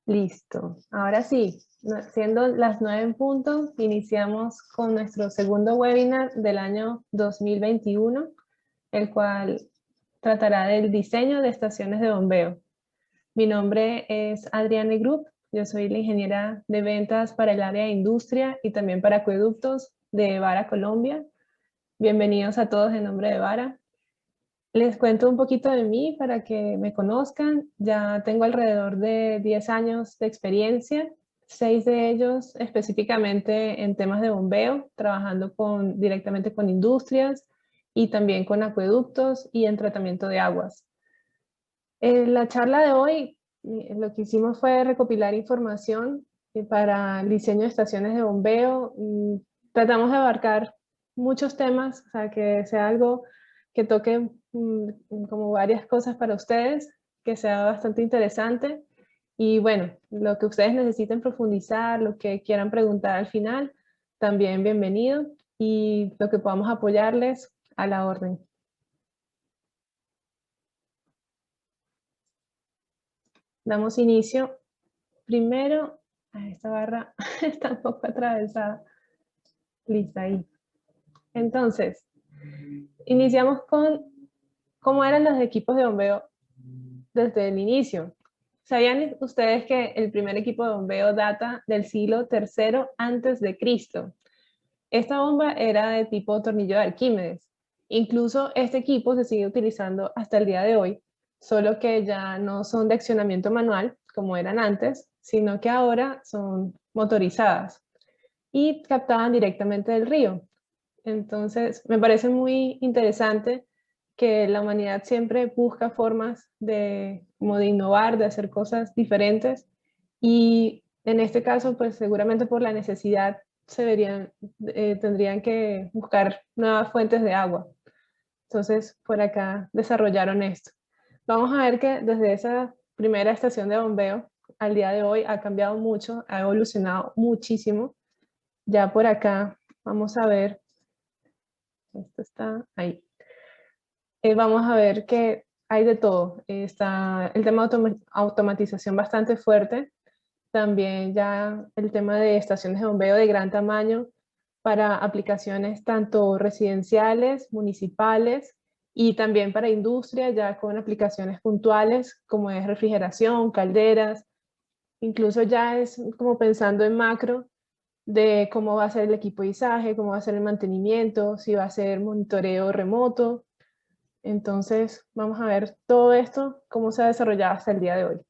Listo. Ahora sí, siendo las 9 en punto, iniciamos con nuestro segundo webinar del año 2021, el cual tratará del diseño de estaciones de bombeo. Mi nombre es Adriane Group, yo soy la ingeniera de ventas para el área de industria y también para acueductos de Vara Colombia. Bienvenidos a todos en nombre de Vara. Les cuento un poquito de mí para que me conozcan. Ya tengo alrededor de 10 años de experiencia, 6 de ellos específicamente en temas de bombeo, trabajando directamente con industrias y también con acueductos y en tratamiento de aguas. En la charla de hoy lo que hicimos fue recopilar información para el diseño de estaciones de bombeo. Tratamos de abarcar muchos temas, o sea, que sea algo que toque como varias cosas para ustedes, que sea bastante interesante. Y bueno, lo que ustedes necesiten profundizar, lo que quieran preguntar al final, también bienvenido. Y lo que podamos apoyarles a la orden. Damos inicio. Primero, esta barra está un poco atravesada. Listo, ahí. Entonces, iniciamos con cómo eran los equipos de bombeo desde el inicio. ¿Sabían ustedes que el primer equipo de bombeo data del siglo III antes de Cristo? Esta bomba era de tipo tornillo de Arquímedes. Incluso este equipo se sigue utilizando hasta el día de hoy, solo que ya no son de accionamiento manual como eran antes, sino que ahora son motorizadas y captaban directamente del río. Entonces, me parece muy interesante que la humanidad siempre busca formas como de innovar, de hacer cosas diferentes y en este caso, pues seguramente por la necesidad tendrían que buscar nuevas fuentes de agua. Entonces, por acá desarrollaron esto. Vamos a ver que desde esa primera estación de bombeo al día de hoy ha cambiado mucho, ha evolucionado muchísimo. Ya por acá vamos a ver, esto está ahí. Vamos a ver que hay de todo. Está el tema de automatización bastante fuerte. También ya el tema de estaciones de bombeo de gran tamaño para aplicaciones tanto residenciales, municipales y también para industria, ya con aplicaciones puntuales como es refrigeración, calderas. Incluso ya es como pensando en macro de cómo va a ser el equipizaje, cómo va a ser el mantenimiento, si va a ser monitoreo remoto. Entonces, vamos a ver todo esto, cómo se ha desarrollado hasta el día de hoy.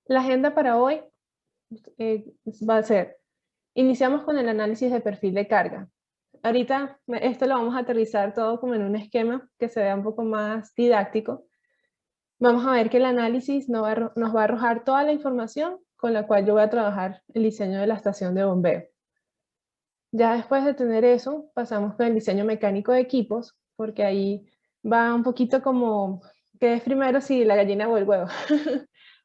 La agenda para hoy va a ser, iniciamos con el análisis de perfil de carga. Ahorita esto lo vamos a aterrizar todo como en un esquema que se vea un poco más didáctico. Vamos a ver que el análisis nos va a arrojar toda la información con la cual yo voy a trabajar el diseño de la estación de bombeo. Ya después de tener eso, pasamos con el diseño mecánico de equipos, porque ahí va un poquito como, ¿qué es primero si la gallina o el huevo?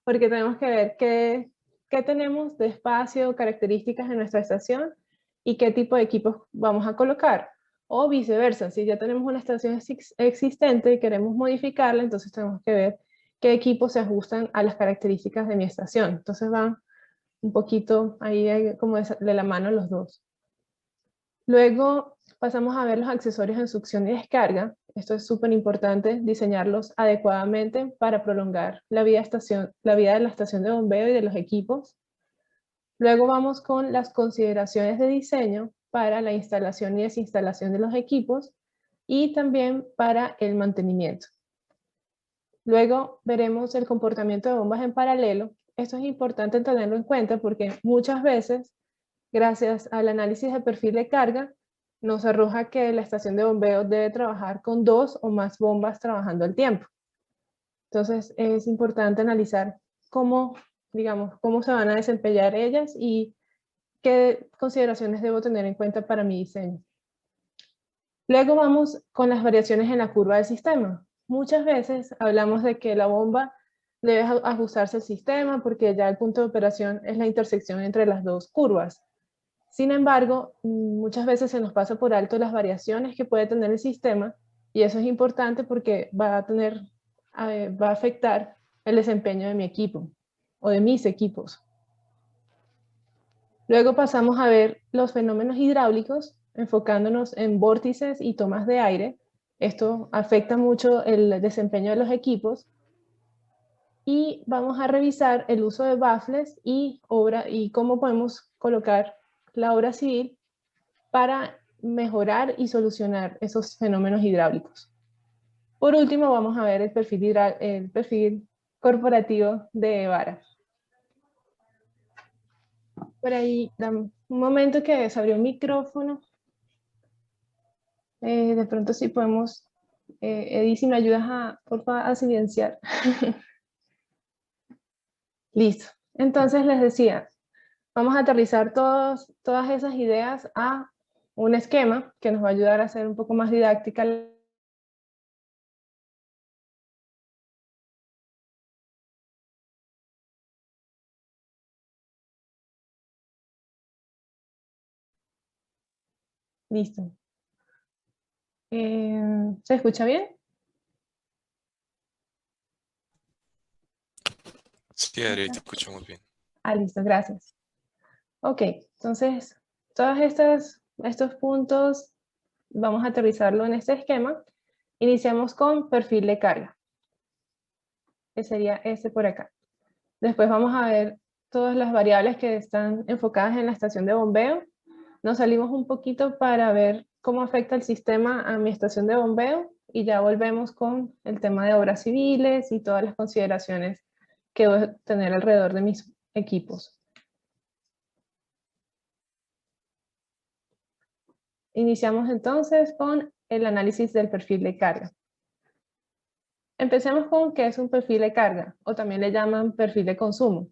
Porque tenemos que ver qué tenemos de espacio, características en nuestra estación y qué tipo de equipos vamos a colocar. O viceversa, si ya tenemos una estación existente y queremos modificarla, entonces tenemos que ver qué equipos se ajustan a las características de mi estación. Entonces van un poquito ahí como de la mano los dos. Luego pasamos a ver los accesorios en succión y descarga. Esto es súper importante, diseñarlos adecuadamente para prolongar la vida de la estación de bombeo y de los equipos. Luego vamos con las consideraciones de diseño para la instalación y desinstalación de los equipos y también para el mantenimiento. Luego veremos el comportamiento de bombas en paralelo. Esto es importante tenerlo en cuenta porque muchas veces, gracias al análisis de perfil de carga, nos arroja que la estación de bombeo debe trabajar con 2 o más bombas trabajando al tiempo. Entonces es importante analizar cómo se van a desempeñar ellas y qué consideraciones debo tener en cuenta para mi diseño. Luego vamos con las variaciones en la curva del sistema. Muchas veces hablamos de que la bomba debe ajustarse al sistema porque ya el punto de operación es la intersección entre las dos curvas. Sin embargo, muchas veces se nos pasa por alto las variaciones que puede tener el sistema y eso es importante porque va a afectar el desempeño de mi equipo. o de mis equipos. Luego pasamos a ver los fenómenos hidráulicos, enfocándonos en vórtices y tomas de aire. Esto afecta mucho el desempeño de los equipos. Y vamos a revisar el uso de baffles y cómo podemos colocar la obra civil para mejorar y solucionar esos fenómenos hidráulicos. Por último, vamos a ver el perfil corporativo de Vara. Por ahí, dame un momento que se abrió un micrófono. De pronto sí podemos, Eddie, si me ayudas porfa, a silenciar. Listo. Entonces les decía, vamos a aterrizar todas esas ideas a un esquema que nos va a ayudar a hacer un poco más didáctica. Listo. ¿Se escucha bien? Sí, Adri, te escuchamos bien. Listo, gracias. Ok, entonces, todos estos puntos vamos a aterrizarlo en este esquema. Iniciamos con perfil de carga, que sería este por acá. Después vamos a ver todas las variables que están enfocadas en la estación de bombeo. Nos salimos un poquito para ver cómo afecta el sistema a mi estación de bombeo y ya volvemos con el tema de obras civiles y todas las consideraciones que debo tener alrededor de mis equipos. Iniciamos entonces con el análisis del perfil de carga. Empecemos con qué es un perfil de carga, o también le llaman perfil de consumo.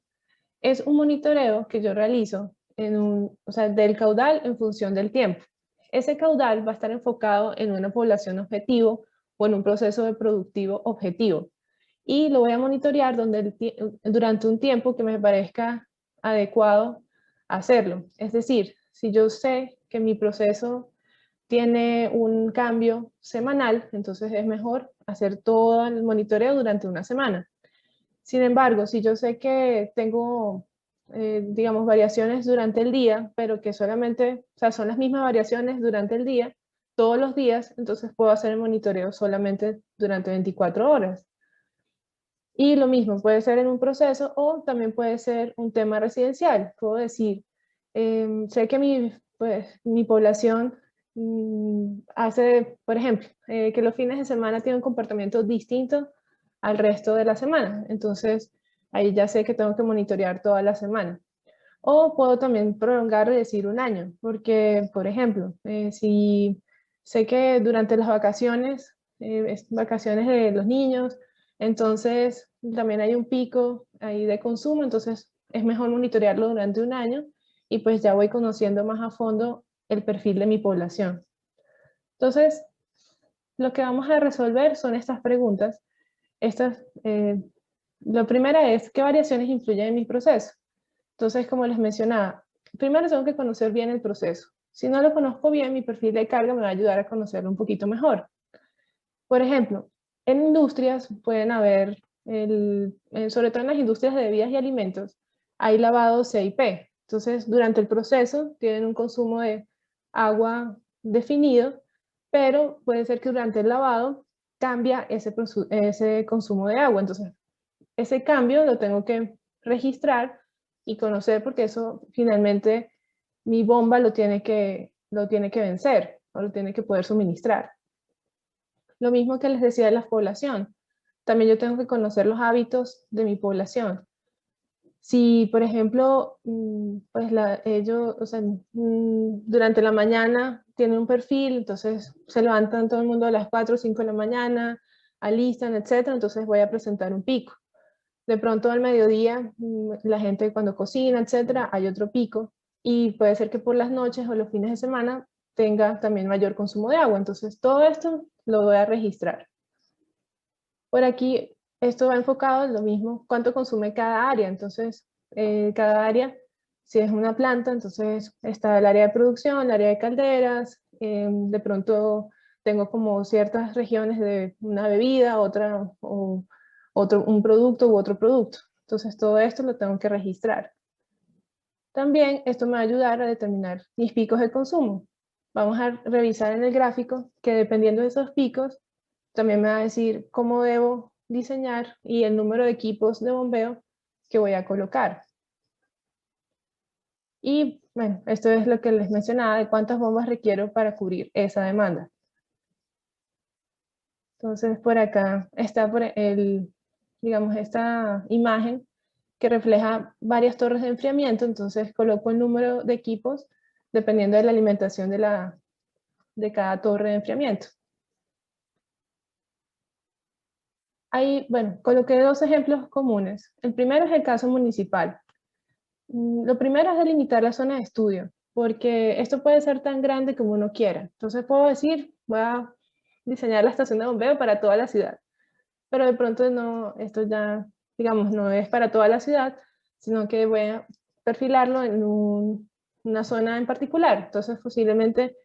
Es un monitoreo que yo realizo del caudal en función del tiempo. Ese caudal va a estar enfocado en una población objetivo o en un proceso de productivo objetivo. Y lo voy a monitorear durante un tiempo que me parezca adecuado hacerlo. Es decir, si yo sé que mi proceso tiene un cambio semanal, entonces es mejor hacer todo el monitoreo durante una semana. Sin embargo, si yo sé que tengo, digamos, variaciones durante el día, pero que solamente, o sea, son las mismas variaciones durante el día, todos los días, entonces puedo hacer el monitoreo solamente durante 24 horas. Y lo mismo, puede ser en un proceso o también puede ser un tema residencial. Puedo decir, sé que mi población hace, por ejemplo, que los fines de semana tienen un comportamiento distinto al resto de la semana. Entonces, ahí ya sé que tengo que monitorear toda la semana. O puedo también prolongar y decir un año, porque, por ejemplo, si sé que durante las vacaciones, vacaciones de los niños, entonces también hay un pico ahí de consumo, entonces es mejor monitorearlo durante un año y pues ya voy conociendo más a fondo el perfil de mi población. Entonces, lo que vamos a resolver son estas preguntas. La primera es, ¿qué variaciones influyen en mi proceso? Entonces, como les mencionaba, primero tengo que conocer bien el proceso. Si no lo conozco bien, mi perfil de carga me va a ayudar a conocerlo un poquito mejor. Por ejemplo, en industrias pueden haber, sobre todo en las industrias de bebidas y alimentos, hay lavado CIP. Entonces, durante el proceso tienen un consumo de agua definido, pero puede ser que durante el lavado cambia ese consumo de agua. Entonces, ese cambio lo tengo que registrar y conocer porque eso finalmente mi bomba lo tiene que vencer o lo tiene que poder suministrar. Lo mismo que les decía de la población. También yo tengo que conocer los hábitos de mi población. Si, por ejemplo, pues ellos, o sea, durante la mañana tienen un perfil, entonces se levantan todo el mundo a las 4 o 5 de la mañana, alistan, etcétera, entonces voy a presentar un pico. De pronto al mediodía, la gente cuando cocina, etcétera, hay otro pico. Y puede ser que por las noches o los fines de semana tenga también mayor consumo de agua. Entonces, todo esto lo voy a registrar. Por aquí, esto va enfocado en lo mismo, cuánto consume cada área. Entonces, cada área, si es una planta, entonces está el área de producción, el área de calderas, de pronto tengo como ciertas regiones de una bebida, otra, o un producto u otro producto. Entonces todo esto lo tengo que registrar. También esto me va a ayudar a determinar mis picos de consumo. Vamos a revisar en el gráfico que dependiendo de esos picos, también me va a decir cómo debo diseñar y el número de equipos de bombeo que voy a colocar. Y bueno, esto es lo que les mencionaba de cuántas bombas requiero para cubrir esa demanda. Entonces por acá está digamos, esta imagen que refleja varias torres de enfriamiento, entonces coloco el número de equipos dependiendo de la alimentación de cada torre de enfriamiento. Ahí, bueno, coloqué dos ejemplos comunes. El primero es el caso municipal. Lo primero es delimitar la zona de estudio, porque esto puede ser tan grande como uno quiera. Entonces puedo decir, voy a diseñar la estación de bombeo para toda la ciudad. Pero de pronto no, esto ya, digamos, no es para toda la ciudad, sino que voy a perfilarlo en una zona en particular. Entonces posiblemente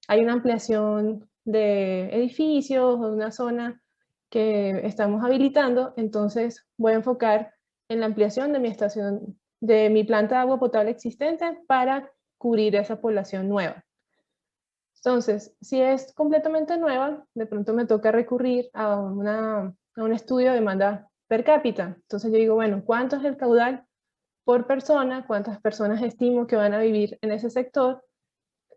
hay una ampliación de edificios o una zona que estamos habilitando, entonces voy a enfocar en la ampliación de mi estación, de mi planta de agua potable existente para cubrir esa población nueva. Entonces, si es completamente nueva, de pronto me toca recurrir a un estudio de demanda per cápita. Entonces yo digo, bueno, ¿cuánto es el caudal por persona? ¿Cuántas personas estimo que van a vivir en ese sector?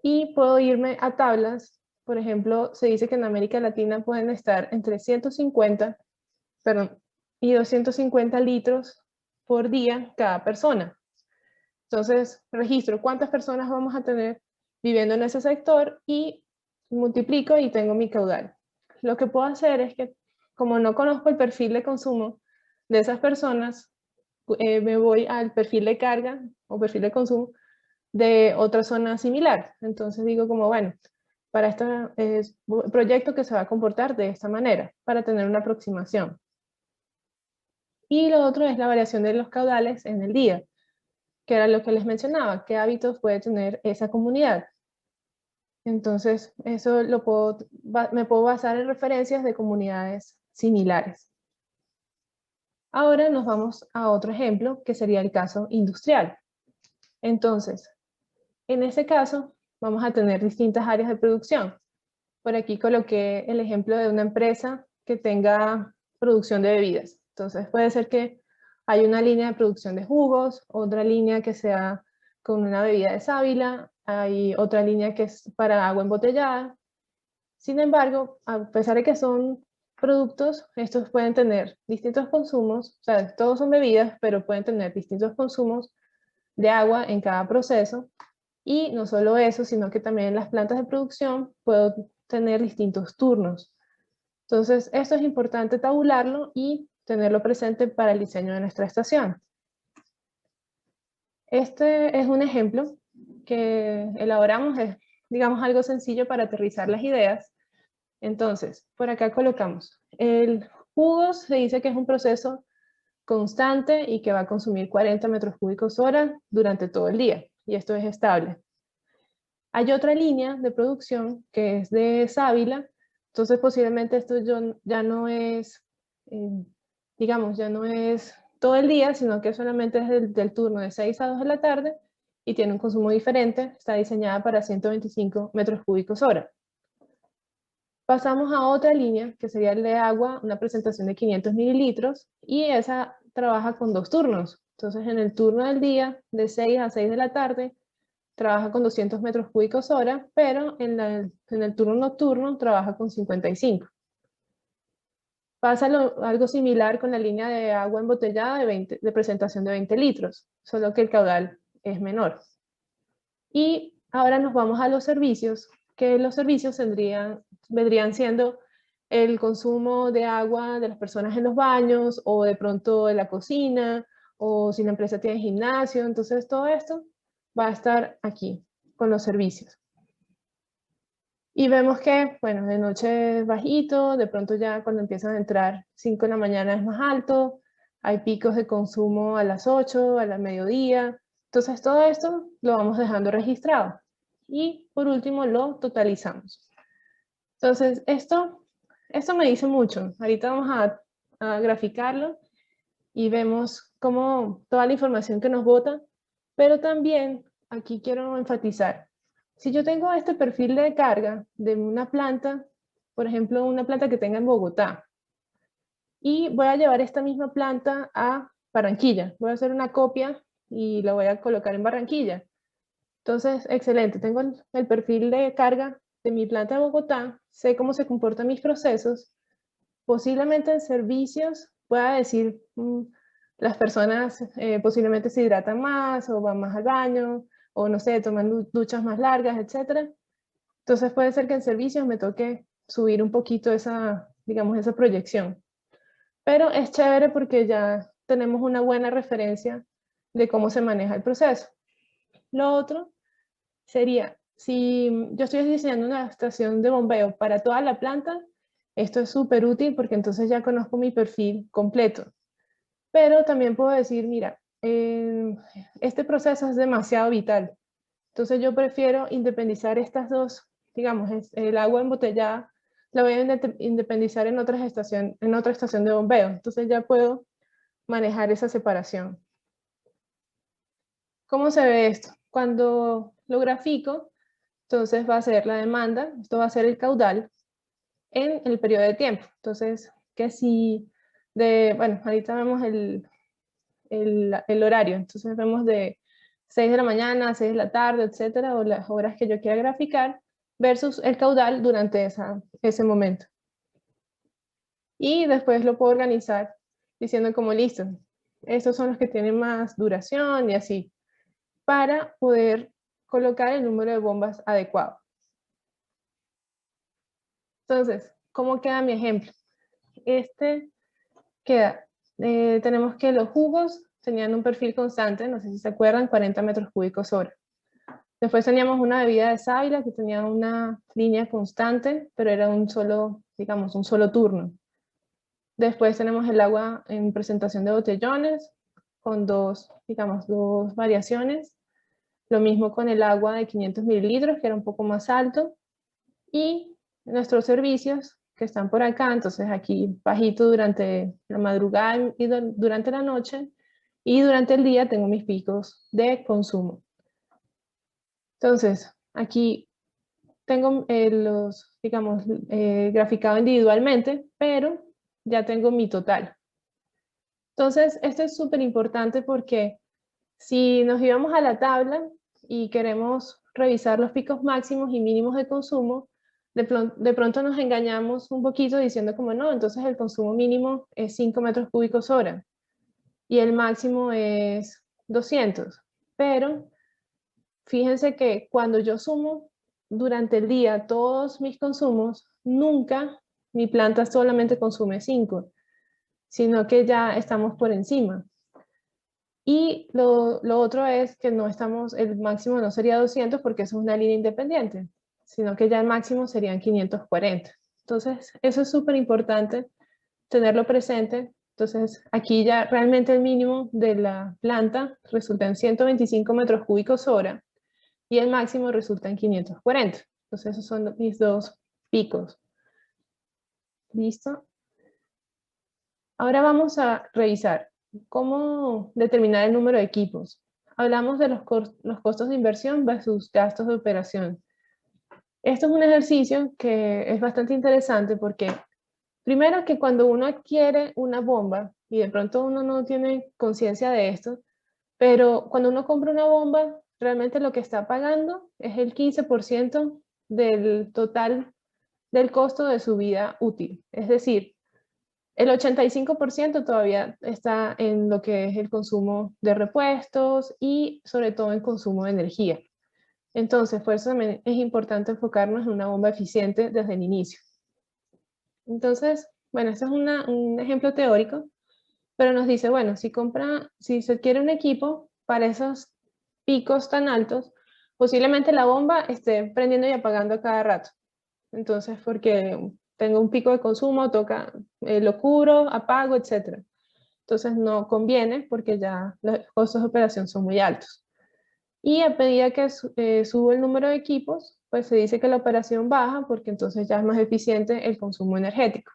Y puedo irme a tablas. Por ejemplo, se dice que en América Latina pueden estar entre 150, y 250 litros por día cada persona. Entonces, registro cuántas personas vamos a tener viviendo en ese sector y multiplico y tengo mi caudal. Lo que puedo hacer es que, como no conozco el perfil de consumo de esas personas, me voy al perfil de carga o perfil de consumo de otra zona similar. Entonces digo como, bueno, para este proyecto que se va a comportar de esta manera, para tener una aproximación. Y lo otro es la variación de los caudales en el día, que era lo que les mencionaba, qué hábitos puede tener esa comunidad. Entonces, eso me puedo basar en referencias de comunidades similares. Ahora nos vamos a otro ejemplo, que sería el caso industrial. Entonces, en ese caso, vamos a tener distintas áreas de producción. Por aquí coloqué el ejemplo de una empresa que tenga producción de bebidas. Entonces, puede ser que hay una línea de producción de jugos, otra línea que sea con una bebida de sábila, hay otra línea que es para agua embotellada. Sin embargo, a pesar de que son productos, estos pueden tener distintos consumos, o sea, todos son bebidas, pero pueden tener distintos consumos de agua en cada proceso. Y no solo eso, sino que también en las plantas de producción puedo tener distintos turnos. Entonces, esto es importante tabularlo y tenerlo presente para el diseño de nuestra estación. Este es un ejemplo que elaboramos, es, digamos, algo sencillo para aterrizar las ideas. Entonces, por acá colocamos, el jugo se dice que es un proceso constante y que va a consumir 40 metros cúbicos hora durante todo el día, y esto es estable. Hay otra línea de producción que es de sábila, entonces posiblemente esto ya no es, digamos, ya no es todo el día, sino que solamente es del turno de 6 a 2 de la tarde y tiene un consumo diferente, está diseñada para 125 metros cúbicos hora. Pasamos a otra línea, que sería el de agua, una presentación de 500 mililitros, y esa trabaja con 2 turnos. Entonces, en el turno del día, de 6 a 6 de la tarde, trabaja con 200 metros cúbicos hora, pero en el turno nocturno trabaja con 55. Pasa algo similar con la línea de agua embotellada de presentación de 20 litros, solo que el caudal es menor. Y ahora nos vamos a los servicios, que los servicios vendrían siendo el consumo de agua de las personas en los baños, o de pronto en la cocina, o si la empresa tiene gimnasio. Entonces todo esto va a estar aquí, con los servicios. Y vemos que, bueno, de noche es bajito, de pronto ya cuando empiezan a entrar 5 de la mañana es más alto, hay picos de consumo a las 8, a la mediodía. Entonces todo esto lo vamos dejando registrado. Y por último lo totalizamos. Entonces esto me dice mucho. Ahorita vamos a graficarlo y vemos como toda la información que nos bota, pero también aquí quiero enfatizar, si yo tengo este perfil de carga de una planta, por ejemplo, una planta que tenga en Bogotá, y voy a llevar esta misma planta a Barranquilla, voy a hacer una copia y la voy a colocar en Barranquilla. Entonces, excelente, tengo el perfil de carga de mi planta de Bogotá, sé cómo se comportan mis procesos, posiblemente en servicios pueda decir, las personas posiblemente se hidratan más o van más al baño, o no sé, toman duchas más largas, etc. Entonces puede ser que en servicios me toque subir un poquito esa, digamos, esa proyección. Pero es chévere porque ya tenemos una buena referencia de cómo se maneja el proceso. Lo otro sería, si yo estoy diseñando una estación de bombeo para toda la planta, esto es súper útil porque entonces ya conozco mi perfil completo. Pero también puedo decir, mira, este proceso es demasiado vital. Entonces yo prefiero independizar estas dos, digamos, el agua embotellada, la voy a independizar en en otra estación de bombeo. Entonces ya puedo manejar esa separación. ¿Cómo se ve esto? Cuando lo grafico, entonces va a ser la demanda, esto va a ser el caudal en el periodo de tiempo. Entonces, que si bueno, ahorita vemos el horario, entonces vemos de 6 de la mañana a 6 de la tarde, etcétera, o las horas que yo quiera graficar, versus el caudal durante ese momento. Y después lo puedo organizar diciendo como listo, estos son los que tienen más duración y así, para poder colocar el número de bombas adecuado. Entonces, ¿cómo queda mi ejemplo? Este queda, tenemos que los jugos tenían un perfil constante, no sé si se acuerdan, 40 metros cúbicos hora. Después teníamos una bebida de sábila que tenía una línea constante, pero era un solo, digamos, un solo turno. Después tenemos el agua en presentación de botellones, con digamos, dos variaciones. Lo mismo con el agua de 500 mililitros, que era un poco más alto. Y nuestros servicios, que están por acá, entonces aquí bajito durante la madrugada y durante la noche. Y durante el día tengo mis picos de consumo. Entonces, aquí tengo los, digamos, graficado individualmente, pero ya tengo mi total. Entonces, esto es súper importante porque si nos íbamos a la tabla y queremos revisar los picos máximos y mínimos de consumo, de pronto nos engañamos un poquito diciendo como no, entonces el consumo mínimo es 5 metros cúbicos hora y el máximo es 200. Pero fíjense que cuando yo sumo durante el día todos mis consumos, nunca mi planta solamente consume 5, sino que ya estamos por encima. Y lo otro es que no estamos, el máximo no sería 200 porque eso es una línea independiente, sino que ya el máximo serían 540. Entonces, eso es súper importante tenerlo presente. Entonces, aquí ya realmente el mínimo de la planta resulta en 125 metros cúbicos hora y el máximo resulta en 540. Entonces, esos son mis dos picos. ¿Listo? Ahora vamos a revisar cómo determinar el número de equipos. Hablamos de los costos de inversión versus gastos de operación. Esto es un ejercicio que es bastante interesante porque primero que cuando uno adquiere una bomba, y de pronto uno no tiene conciencia de esto, pero cuando uno compra una bomba, realmente lo que está pagando es el 15% del total del costo de su vida útil. Es decir, el 85% todavía está en lo que es el consumo de repuestos y sobre todo en consumo de energía. Entonces, por eso también es importante enfocarnos en una bomba eficiente desde el inicio. Entonces, bueno, este es un ejemplo teórico, pero nos dice, bueno, si se quiere un equipo para esos picos tan altos, posiblemente la bomba esté prendiendo y apagando a cada rato. Entonces, porque tengo un pico de consumo, lo cubro, apago, etc. Entonces no conviene porque ya los costos de operación son muy altos. Y a medida que subo el número de equipos, pues se dice que la operación baja porque entonces ya es más eficiente el consumo energético.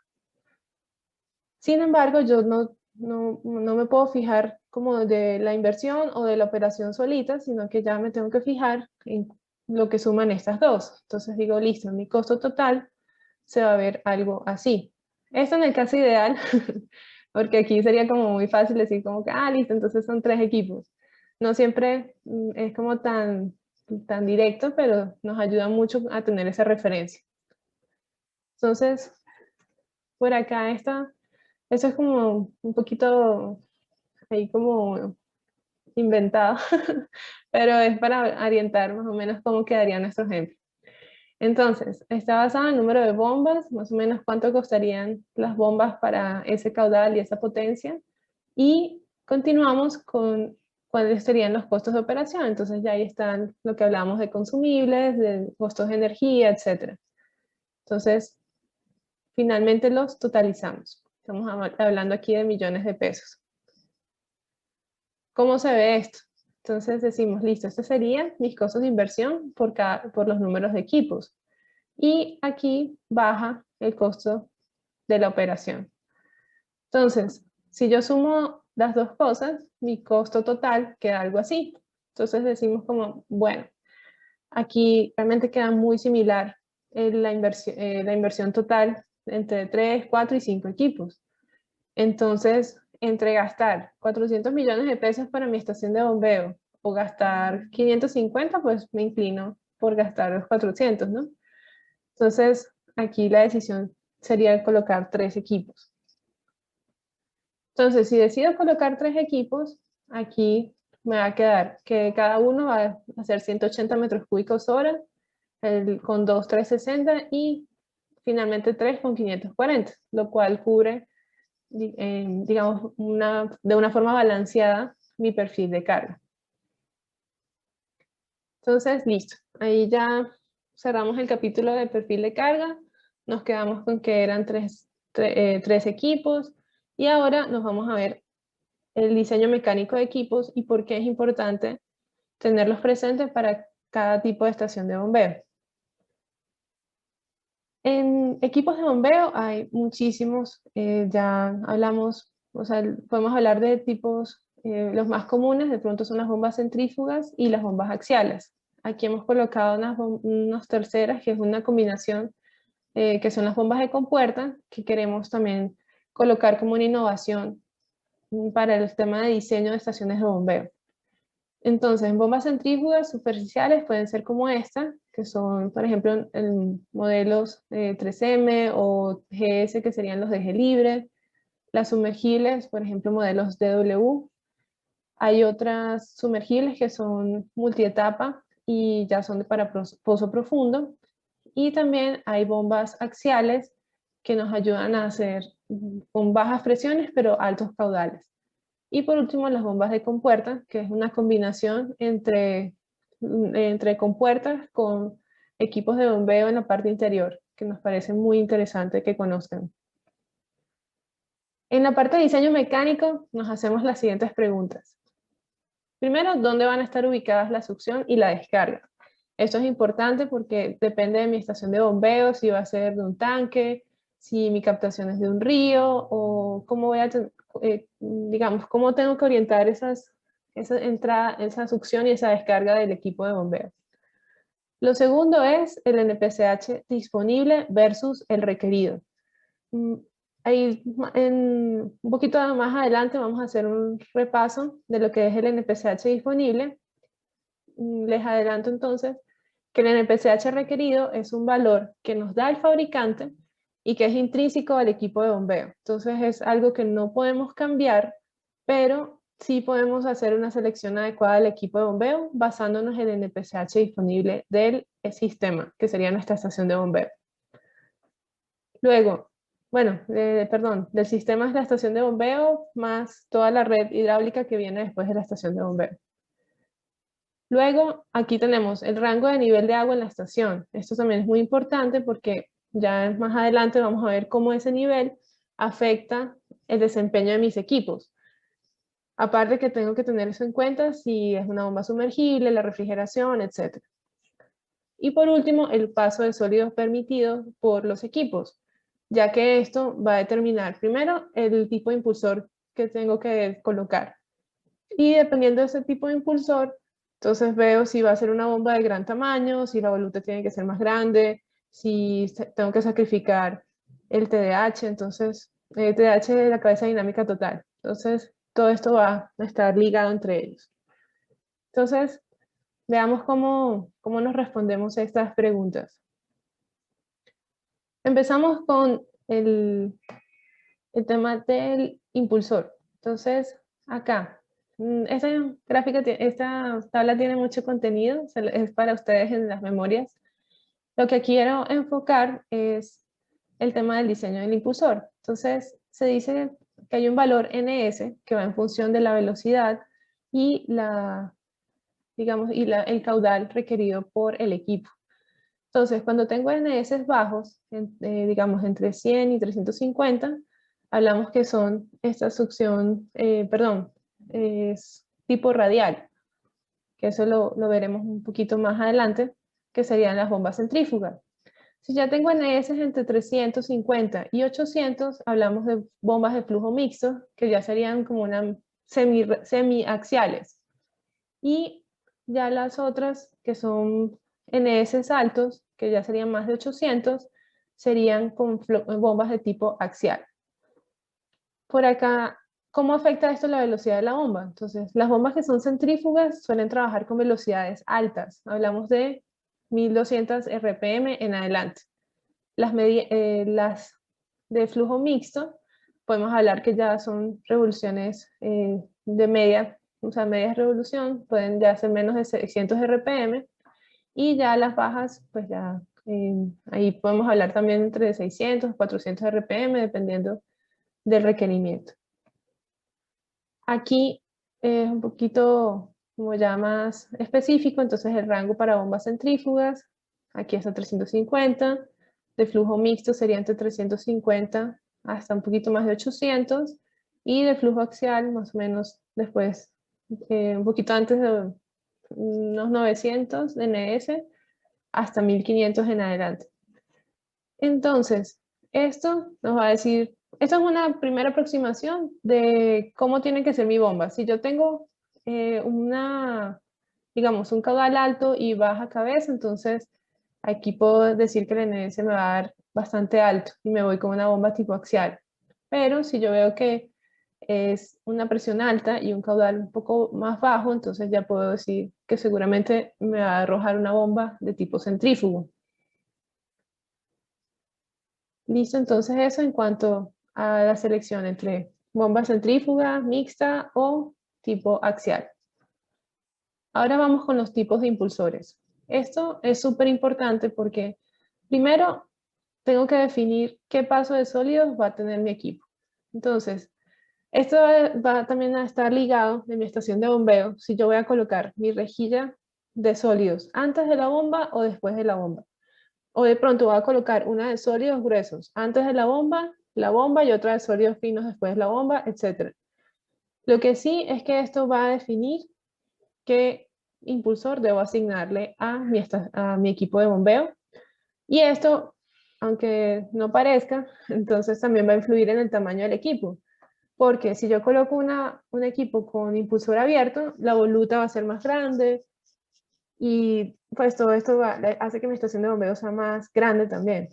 Sin embargo, yo no no me puedo fijar como de la inversión o de la operación solita, sino que ya me tengo que fijar en lo que suman estas dos. Entonces digo, listo, mi costo total se va a ver algo así. Esto en el caso ideal, porque aquí sería como muy fácil decir como que, listo, entonces son 3 equipos. No siempre es como tan directo, pero nos ayuda mucho a tener esa referencia. Entonces, por acá está, eso es como un poquito ahí como inventado, pero es para orientar más o menos cómo quedaría nuestro ejemplo. Entonces, está basado en el número de bombas, más o menos cuánto costarían las bombas para ese caudal y esa potencia, y continuamos con cuáles serían los costos de operación. Entonces ya ahí están lo que hablábamos de consumibles, de costos de energía, etc. Entonces, finalmente los totalizamos. Estamos hablando aquí de millones de pesos. ¿Cómo se ve esto? Entonces decimos, listo, estos serían mis costos de inversión por los números de equipos. Y aquí baja el costo de la operación. Entonces, si yo sumo las dos cosas, mi costo total queda algo así. Entonces decimos como, bueno, aquí realmente queda muy similar la inversión total entre 3, 4 y 5 equipos. Entonces, entre gastar 400 millones de pesos para mi estación de bombeo o gastar 550, pues me inclino por gastar los 400, ¿no? Entonces, aquí la decisión sería colocar 3 equipos. Entonces, si decido colocar 3 equipos, aquí me va a quedar que cada uno va a hacer 180 metros cúbicos hora, con 2, 360 y finalmente 3 con 540, lo cual cubre, digamos, de una forma balanceada mi perfil de carga. Entonces, listo. Ahí ya cerramos el capítulo de perfil de carga. Nos quedamos con que eran 3 equipos. Y ahora nos vamos a ver el diseño mecánico de equipos y por qué es importante tenerlos presentes para cada tipo de estación de bombeo. En equipos de bombeo hay muchísimos, ya hablamos, o sea, podemos hablar de tipos, los más comunes de pronto son las bombas centrífugas y las bombas axiales. Aquí hemos colocado unas terceras, que es una combinación, que son las bombas de compuerta, que queremos también colocar como una innovación para el tema de diseño de estaciones de bombeo. Entonces, bombas centrífugas superficiales pueden ser como esta, que son, por ejemplo, en modelos 3M o GS, que serían los de eje libre. Las sumergibles, por ejemplo, modelos DW. Hay otras sumergibles que son multietapa y ya son para pozo profundo. Y también hay bombas axiales que nos ayudan a hacer con bajas presiones pero altos caudales. Y por último, las bombas de compuerta, que es una combinación entre compuertas con equipos de bombeo en la parte interior, que nos parece muy interesante que conozcan. En la parte de diseño mecánico nos hacemos las siguientes preguntas. Primero, ¿dónde van a estar ubicadas la succión y la descarga? Esto es importante porque depende de mi estación de bombeo, si va a ser de un tanque, si mi captación es de un río, o cómo voy a, digamos, cómo tengo que orientar esa entrada, esa succión y esa descarga del equipo de bombeo. Lo segundo es el NPCH disponible versus el requerido. Ahí, un poquito más adelante vamos a hacer un repaso de lo que es el NPCH disponible. Les adelanto entonces que el NPCH requerido es un valor que nos da el fabricante y que es intrínseco al equipo de bombeo. Entonces es algo que no podemos cambiar, pero sí podemos hacer una selección adecuada del equipo de bombeo basándonos en el NPCH disponible del sistema, que sería nuestra estación de bombeo. Luego, bueno, perdón, del sistema es la estación de bombeo más toda la red hidráulica que viene después de la estación de bombeo. Luego, aquí tenemos el rango de nivel de agua en la estación. Esto también es muy importante porque ya más adelante vamos a ver cómo ese nivel afecta el desempeño de mis equipos. Aparte que tengo que tener eso en cuenta si es una bomba sumergible, la refrigeración, etc. Y por último, el paso de sólidos permitido por los equipos, ya que esto va a determinar primero el tipo de impulsor que tengo que colocar. Y dependiendo de ese tipo de impulsor, entonces veo si va a ser una bomba de gran tamaño, si la voluta tiene que ser más grande, si tengo que sacrificar el TDH, entonces TDH es la cabeza dinámica total. Entonces todo esto va a estar ligado entre ellos. Entonces veamos cómo nos respondemos a estas preguntas. Empezamos con el tema del impulsor. Entonces acá, esta gráfica, esta tabla tiene mucho contenido, es para ustedes en las memorias. Lo que quiero enfocar es el tema del diseño del impulsor. Entonces, se dice que hay un valor ns que va en función de la velocidad y el caudal requerido por el equipo. Entonces, cuando tengo ns bajos, digamos entre 100 y 350, hablamos que son esta succión, es tipo radial, que eso lo veremos un poquito más adelante, que serían las bombas centrífugas. Si ya tengo NS entre 350 y 800, hablamos de bombas de flujo mixto, que ya serían como una semiaxiales. Y ya las otras, que son NS altos, que ya serían más de 800, serían con bombas de tipo axial. Por acá, ¿cómo afecta esto la velocidad de la bomba? Entonces, las bombas que son centrífugas suelen trabajar con velocidades altas. Hablamos de 1200 RPM en adelante. Las de flujo mixto, podemos hablar que ya son revoluciones de media, o sea, media revolución, pueden ya ser menos de 600 RPM, y ya las bajas, pues ya, ahí podemos hablar también entre 600 y 400 RPM, dependiendo del requerimiento. Aquí es un poquito como ya más específico, entonces el rango para bombas centrífugas, aquí está 350, de flujo mixto sería entre 350 hasta un poquito más de 800, y de flujo axial más o menos después, un poquito antes de unos 900 de NS hasta 1500 en adelante. Entonces, esto nos va a decir, esto es una primera aproximación de cómo tiene que ser mi bomba. Si yo tengo digamos, un caudal alto y baja cabeza, entonces aquí puedo decir que el NS me va a dar bastante alto y me voy con una bomba tipo axial. Pero si yo veo que es una presión alta y un caudal un poco más bajo, entonces ya puedo decir que seguramente me va a arrojar una bomba de tipo centrífugo. Listo, entonces eso en cuanto a la selección entre bomba centrífuga, mixta o tipo axial. Ahora vamos con los tipos de impulsores. Esto es súper importante porque primero tengo que definir qué paso de sólidos va a tener mi equipo. Entonces, esto va también a estar ligado de mi estación de bombeo, si yo voy a colocar mi rejilla de sólidos antes de la bomba o después de la bomba. O de pronto voy a colocar una de sólidos gruesos antes de la bomba y otra de sólidos finos después de la bomba, etc. Lo que sí es que esto va a definir qué impulsor debo asignarle a mi equipo de bombeo. Y esto, aunque no parezca, entonces también va a influir en el tamaño del equipo. Porque si yo coloco un equipo con impulsor abierto, la voluta va a ser más grande, y pues todo esto hace que mi estación de bombeo sea más grande también.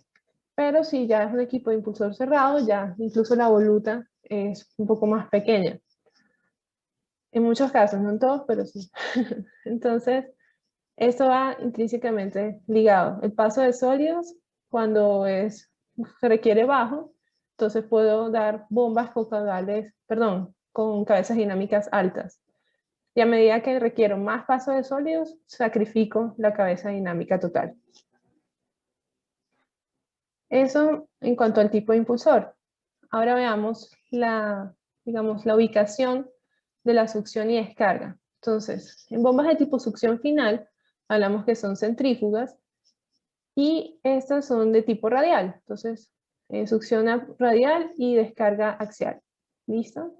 Pero si ya es un equipo de impulsor cerrado, ya incluso la voluta es un poco más pequeña. En muchos casos, no en todos, pero sí. Entonces, esto va intrínsecamente ligado. El paso de sólidos, cuando se requiere bajo, entonces puedo dar bombas con con cabezas dinámicas altas. Y a medida que requiero más paso de sólidos, sacrifico la cabeza dinámica total. Eso en cuanto al tipo de impulsor. Ahora veamos digamos, la ubicación de la succión y descarga. Entonces, en bombas de tipo succión final, hablamos que son centrífugas, y estas son de tipo radial. Entonces, succiona radial y descarga axial. ¿Listo?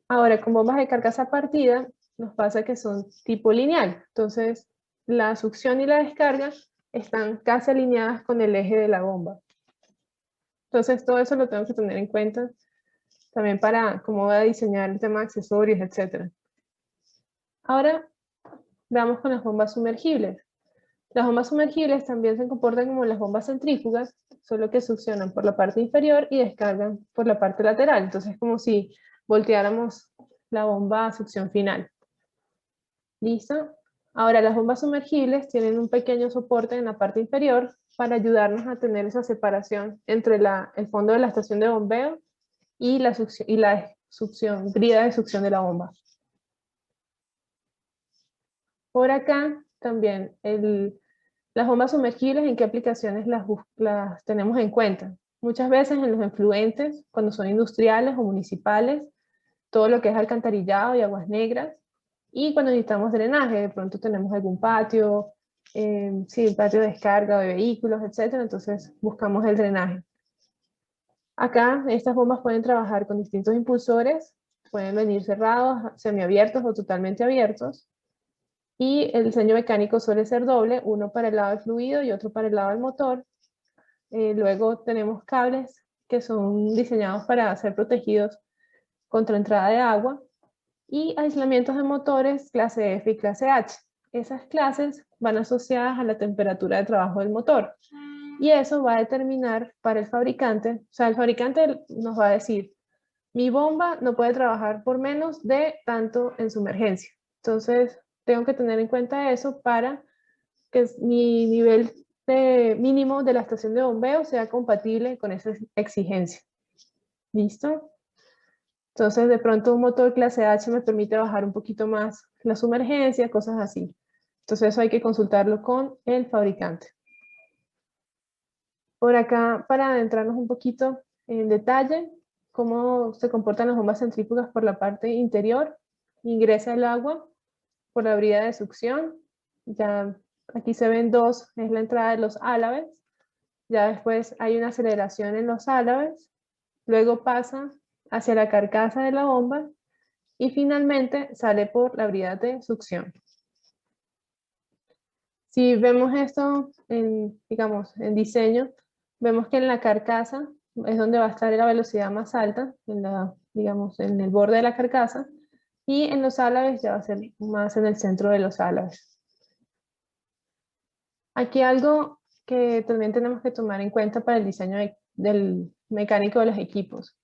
Ahora, con bombas de carcasa partida, nos pasa que son tipo lineal. Entonces, la succión y la descarga están casi alineadas con el eje de la bomba. Entonces, todo eso lo tengo que tener en cuenta también para cómo voy a diseñar el tema de accesorios, etc. Ahora veamos con las bombas sumergibles. Las bombas sumergibles también se comportan como las bombas centrífugas, solo que succionan por la parte inferior y descargan por la parte lateral. Entonces es como si volteáramos la bomba a succión final. ¿Listo? Ahora las bombas sumergibles tienen un pequeño soporte en la parte inferior para ayudarnos a tener esa separación entre el fondo de la estación de bombeo y la succión, brida de succión de la bomba. Por acá también las bombas sumergibles, ¿en qué aplicaciones las tenemos en cuenta? Muchas veces en los efluentes, cuando son industriales o municipales, todo lo que es alcantarillado y aguas negras, y cuando necesitamos drenaje, de pronto tenemos algún patio, sí, patio de descarga de vehículos, etc. Entonces buscamos el drenaje. Acá estas bombas pueden trabajar con distintos impulsores, pueden venir cerrados, semiabiertos o totalmente abiertos. Y el diseño mecánico suele ser doble, uno para el lado del fluido y otro para el lado del motor. Luego tenemos cables que son diseñados para ser protegidos contra entrada de agua y aislamientos de motores clase F y clase H. Esas clases van asociadas a la temperatura de trabajo del motor y eso va a determinar para el fabricante, o sea, el fabricante nos va a decir, mi bomba no puede trabajar por menos de tanto en sumergencia. Entonces, tengo que tener en cuenta eso para que mi nivel mínimo de la estación de bombeo sea compatible con esa exigencia. ¿Listo? Entonces, de pronto un motor clase H me permite bajar un poquito más la sumergencia, cosas así. Entonces, eso hay que consultarlo con el fabricante. Por acá, para adentrarnos un poquito en detalle, cómo se comportan las bombas centrífugas por la parte interior. Ingresa el agua por la brida de succión. Ya aquí se ven dos, es la entrada de los álabes. Ya después hay una aceleración en los álabes. Luego pasa hacia la carcasa de la bomba y finalmente sale por la brida de succión. Si vemos esto digamos, en diseño, vemos que en la carcasa es donde va a estar la velocidad más alta, digamos, en el borde de la carcasa, y en los álabes ya va a ser más en el centro de los álabes. Aquí algo que también tenemos que tomar en cuenta para el diseño del mecánico de los equipos.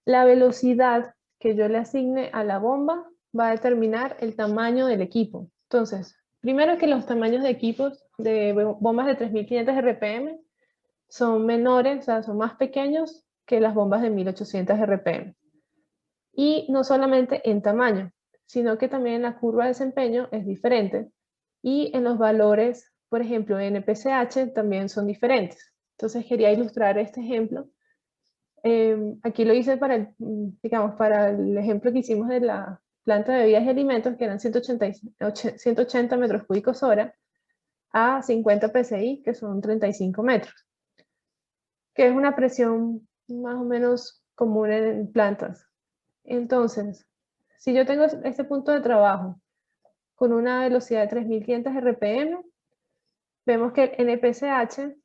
La velocidad que yo le asigne a la bomba va a determinar el tamaño del equipo. Entonces, primero que los tamaños de equipos de bombas de 3500 RPM son menores, o sea, son más pequeños que las bombas de 1800 RPM. Y no solamente en tamaño, sino que también la curva de desempeño es diferente. Y en los valores, por ejemplo, en NPCH también son diferentes. Entonces quería ilustrar este ejemplo. Aquí lo hice digamos, para el ejemplo que hicimos de la planta de bebidas y alimentos, que eran 180 metros cúbicos hora, a 50 psi, que son 35 metros, que es una presión más o menos común en plantas. Entonces, si yo tengo este punto de trabajo con una velocidad de 3500 RPM, vemos que el NPCH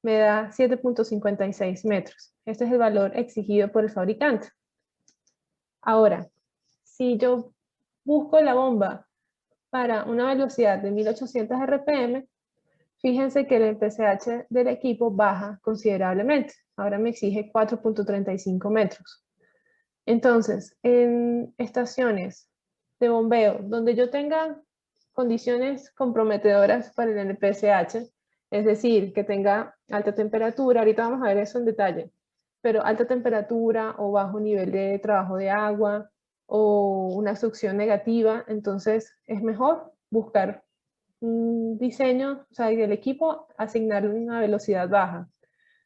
me da 7.56 metros. Este es el valor exigido por el fabricante. Ahora, si yo busco la bomba para una velocidad de 1800 RPM, fíjense que el NPCH del equipo baja considerablemente. Ahora me exige 4.35 metros. Entonces, en estaciones de bombeo donde yo tenga condiciones comprometedoras para el NPCH, es decir, que tenga alta temperatura, ahorita vamos a ver eso en detalle, pero alta temperatura o bajo nivel de trabajo de agua o una succión negativa, entonces es mejor buscar un diseño, o sea, del equipo, asignarle una velocidad baja.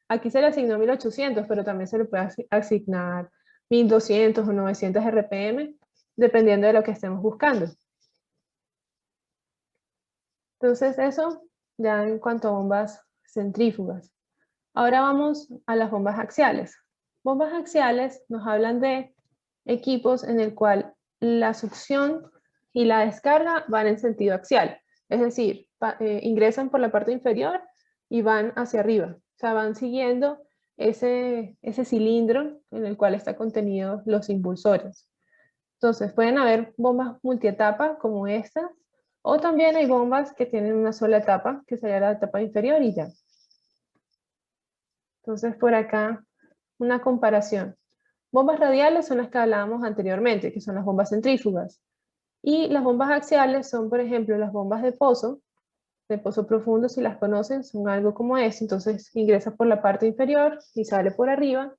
Aquí se le asignó 1800, pero también se le puede asignar 1200 o 900 RPM, dependiendo de lo que estemos buscando. Entonces eso ya en cuanto a bombas centrífugas. Ahora vamos a las bombas axiales. Bombas axiales nos hablan de equipos en el cual la succión y la descarga van en sentido axial. Es decir, ingresan por la parte inferior y van hacia arriba. O sea, van siguiendo ese cilindro en el cual está contenido los impulsores. Entonces pueden haber bombas multietapa como estas, o también hay bombas que tienen una sola etapa, que sería la etapa inferior y ya. Entonces por acá una comparación. Bombas radiales son las que hablábamos anteriormente, que son las bombas centrífugas. Y las bombas axiales son, por ejemplo, las bombas de pozo profundo, si las conocen, son algo como este. Entonces ingresa por la parte inferior y sale por arriba.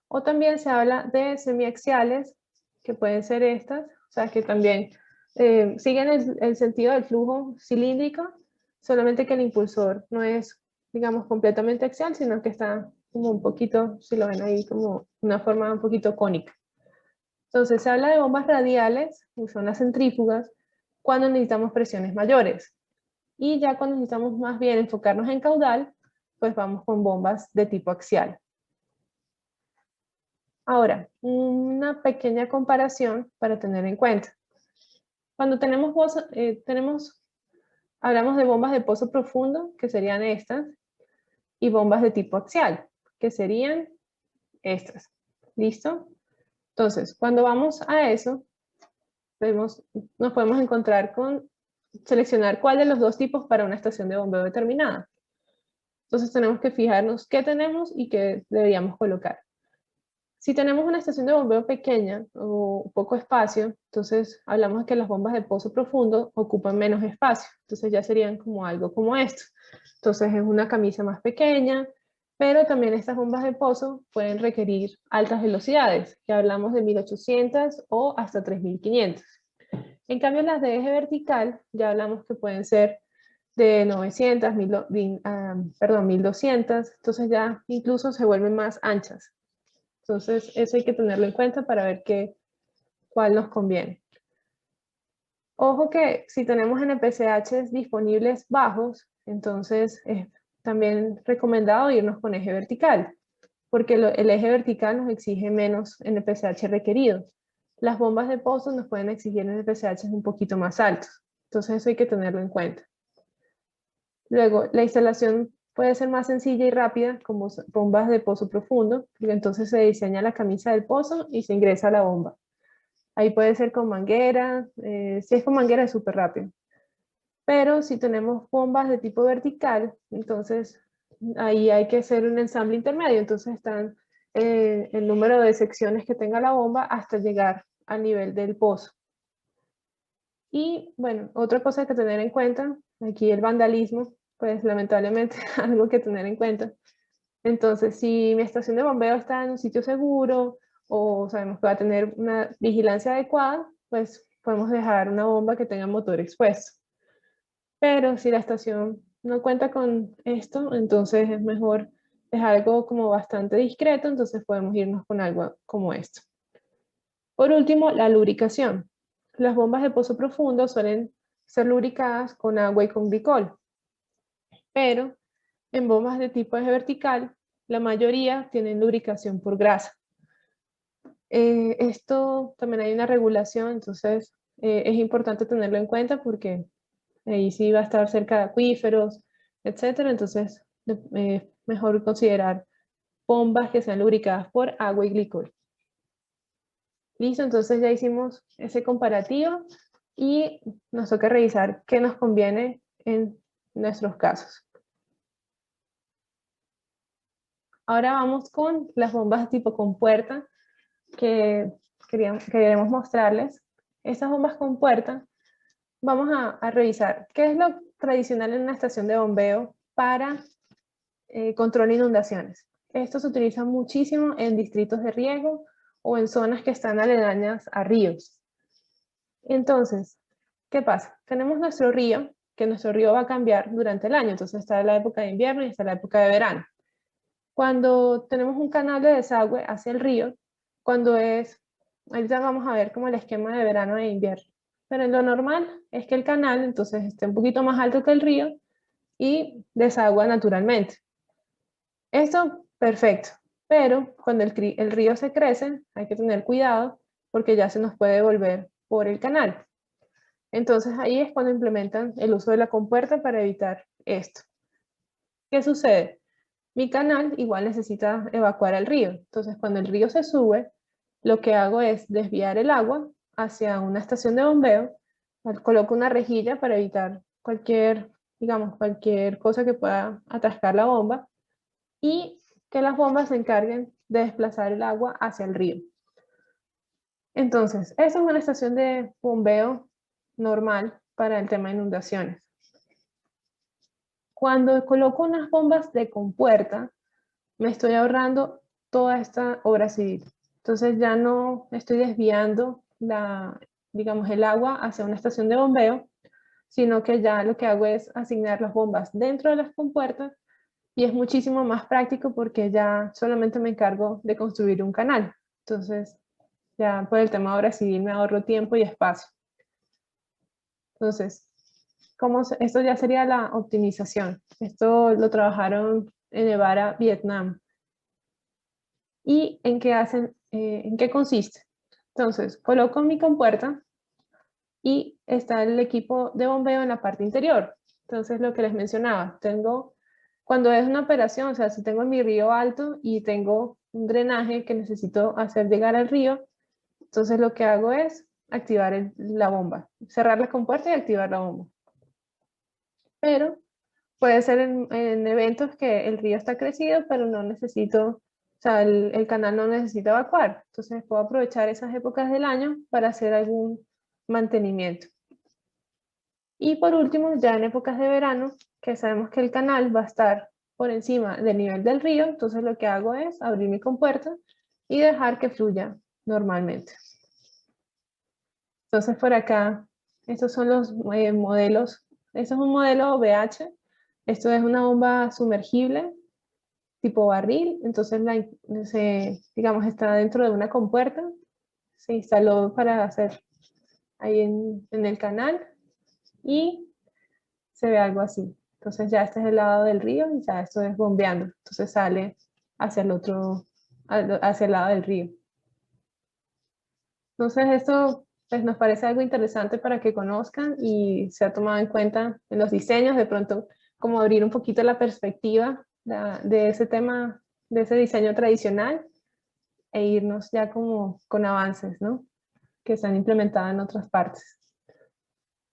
O también se habla de semiaxiales, que pueden ser estas, o sea, que también siguen el sentido del flujo cilíndrico, solamente que el impulsor no es, digamos, completamente axial, sino que está como un poquito, si lo ven ahí, como una forma un poquito cónica. Entonces se habla de bombas radiales, que son las centrífugas, cuando necesitamos presiones mayores. Y ya cuando necesitamos más bien enfocarnos en caudal, pues vamos con bombas de tipo axial. Ahora, una pequeña comparación para tener en cuenta. Cuando hablamos de bombas de pozo profundo, que serían estas, y bombas de tipo axial, que serían estas. ¿Listo? Entonces, cuando vamos a eso, nos podemos encontrar con seleccionar cuál de los dos tipos para una estación de bombeo determinada. Entonces tenemos que fijarnos qué tenemos y qué deberíamos colocar. Si tenemos una estación de bombeo pequeña o poco espacio, entonces hablamos de que las bombas de pozo profundo ocupan menos espacio. Entonces ya serían como algo como esto. Entonces es una camisa más pequeña, pero también estas bombas de pozo pueden requerir altas velocidades, que hablamos de 1800 o hasta 3500. En cambio las de eje vertical ya hablamos que pueden ser de 900, 1200, entonces ya incluso se vuelven más anchas. Entonces, eso hay que tenerlo en cuenta para ver cuál nos conviene. Ojo que si tenemos NPCH disponibles bajos, entonces es también recomendado irnos con eje vertical, porque el eje vertical nos exige menos NPCH requeridos. Las bombas de pozo nos pueden exigir NPCH un poquito más altos, entonces eso hay que tenerlo en cuenta. Luego, la instalación puede ser más sencilla y rápida, como bombas de pozo profundo, porque entonces se diseña la camisa del pozo y se ingresa a la bomba. Ahí puede ser con manguera, si es con manguera es súper rápido. Pero si tenemos bombas de tipo vertical, entonces ahí hay que hacer un ensamble intermedio, entonces están el número de secciones que tenga la bomba hasta llegar al nivel del pozo. Y bueno, otra cosa que tener en cuenta, aquí el vandalismo, pues lamentablemente algo que tener en cuenta. Entonces, si mi estación de bombeo está en un sitio seguro o sabemos que va a tener una vigilancia adecuada, pues podemos dejar una bomba que tenga motor expuesto. Pero si la estación no cuenta con esto, entonces es mejor dejar algo como bastante discreto, entonces podemos irnos con algo como esto. Por último, la lubricación. Las bombas de pozo profundo suelen ser lubricadas con agua y con glicol, pero en bombas de tipo eje vertical, la mayoría tienen lubricación por grasa. Esto también hay una regulación, entonces es importante tenerlo en cuenta porque ahí sí va a estar cerca de acuíferos, etcétera. Entonces, mejor considerar bombas que sean lubricadas por agua y glicol. Listo, entonces ya hicimos ese comparativo y nos toca revisar qué nos conviene en nuestros casos. Ahora vamos con las bombas tipo compuerta que queremos mostrarles. Estas bombas compuerta, vamos a revisar qué es lo tradicional en una estación de bombeo para control de inundaciones. Esto se utiliza muchísimo en distritos de riego o en zonas que están aledañas a ríos. Entonces, ¿qué pasa? Tenemos nuestro río, que nuestro río va a cambiar durante el año. Entonces está la época de invierno y está la época de verano. Cuando tenemos un canal de desagüe hacia el río, ahorita vamos a ver como el esquema de verano e invierno. Pero lo normal es que el canal entonces esté un poquito más alto que el río y desagua naturalmente. Esto, perfecto. Pero cuando el río se crece, hay que tener cuidado porque ya se nos puede volver por el canal. Entonces ahí es cuando implementan el uso de la compuerta para evitar esto. ¿Qué sucede? mi canal igual necesita evacuar el río. Entonces, cuando el río se sube, lo que hago es desviar el agua hacia una estación de bombeo, coloco una rejilla para evitar cualquier, digamos, cualquier cosa que pueda atascar la bomba y que las bombas se encarguen de desplazar el agua hacia el río. Entonces, esa es una estación de bombeo normal para el tema de inundaciones. Cuando coloco unas bombas de compuerta, me estoy ahorrando toda esta obra civil. Entonces ya no estoy desviando digamos, el agua hacia una estación de bombeo, sino que ya lo que hago es asignar las bombas dentro de las compuertas y es muchísimo más práctico porque ya solamente me encargo de construir un canal. Entonces, ya por el tema de obra civil me ahorro tiempo y espacio. Entonces, esto ya sería la optimización. Esto lo trabajaron en Nevada, Vietnam. ¿Y en qué consiste? Entonces, coloco mi compuerta y está el equipo de bombeo en la parte interior. Entonces, lo que les mencionaba, cuando es una operación, o sea, si tengo mi río alto y tengo un drenaje que necesito hacer llegar al río, entonces lo que hago es activar la bomba, cerrar la compuerta y activar la bomba. Pero puede ser en eventos que el río está crecido, pero no necesito, o sea, el canal no necesita evacuar. Entonces puedo aprovechar esas épocas del año para hacer algún mantenimiento. Y por último, ya en épocas de verano, que sabemos que el canal va a estar por encima del nivel del río, entonces lo que hago es abrir mi compuerta y dejar que fluya normalmente. Entonces por acá, estos son los modelos. Este es un modelo VH. Esto es una bomba sumergible tipo barril. Entonces, digamos, está dentro de una compuerta. Se instaló para hacer ahí en el canal y se ve algo así. Entonces ya este es el lado del río y ya esto es bombeando. Entonces sale hacia hacia el lado del río. Entonces esto pues, nos parece algo interesante para que conozcan y se ha tomado en cuenta en los diseños, de pronto como abrir un poquito la perspectiva de ese tema, de ese diseño tradicional e irnos ya como con avances, ¿no? Que se han implementado en otras partes.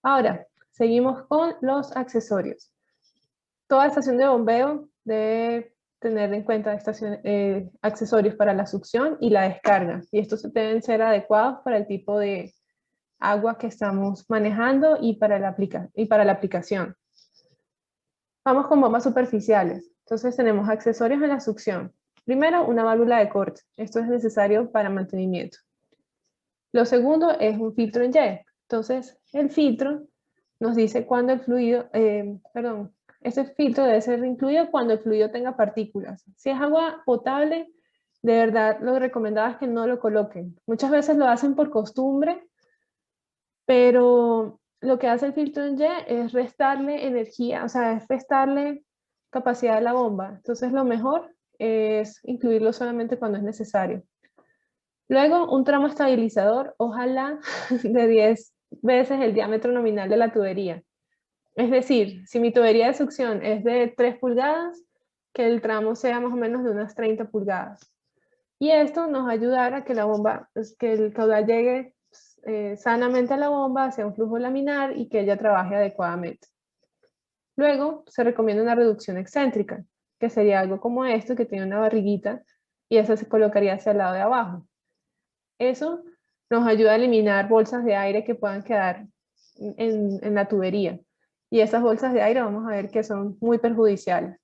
Ahora, seguimos con los accesorios. Toda estación de bombeo debe tener en cuenta accesorios para la succión y la descarga. Y estos deben ser adecuados para el tipo de agua que estamos manejando y para la aplicación. Vamos con bombas superficiales. Entonces tenemos accesorios en la succión. Primero, una válvula de corte. Esto es necesario para mantenimiento. Lo segundo es un filtro en Y. Entonces, el filtro nos dice cuándo el fluido, ese filtro debe ser incluido cuando el fluido tenga partículas. Si es agua potable, de verdad lo recomendado es que no lo coloquen. Muchas veces lo hacen por costumbre, pero lo que hace el filtro en Y es restarle energía, o sea, es restarle capacidad a la bomba. Entonces lo mejor es incluirlo solamente cuando es necesario. Luego, un tramo estabilizador, ojalá de 10 veces el diámetro nominal de la tubería. Es decir, si mi tubería de succión es de 3 pulgadas, que el tramo sea más o menos de unas 30 pulgadas. Y esto nos ayudará a que la bomba, que el caudal llegue sanamente a la bomba hacia un flujo laminar y que ella trabaje adecuadamente. Luego, se recomienda una reducción excéntrica, que sería algo como esto, que tiene una barriguita, y eso se colocaría hacia el lado de abajo. Eso nos ayuda a eliminar bolsas de aire que puedan quedar en la tubería. Y esas bolsas de aire vamos a ver que son muy perjudiciales.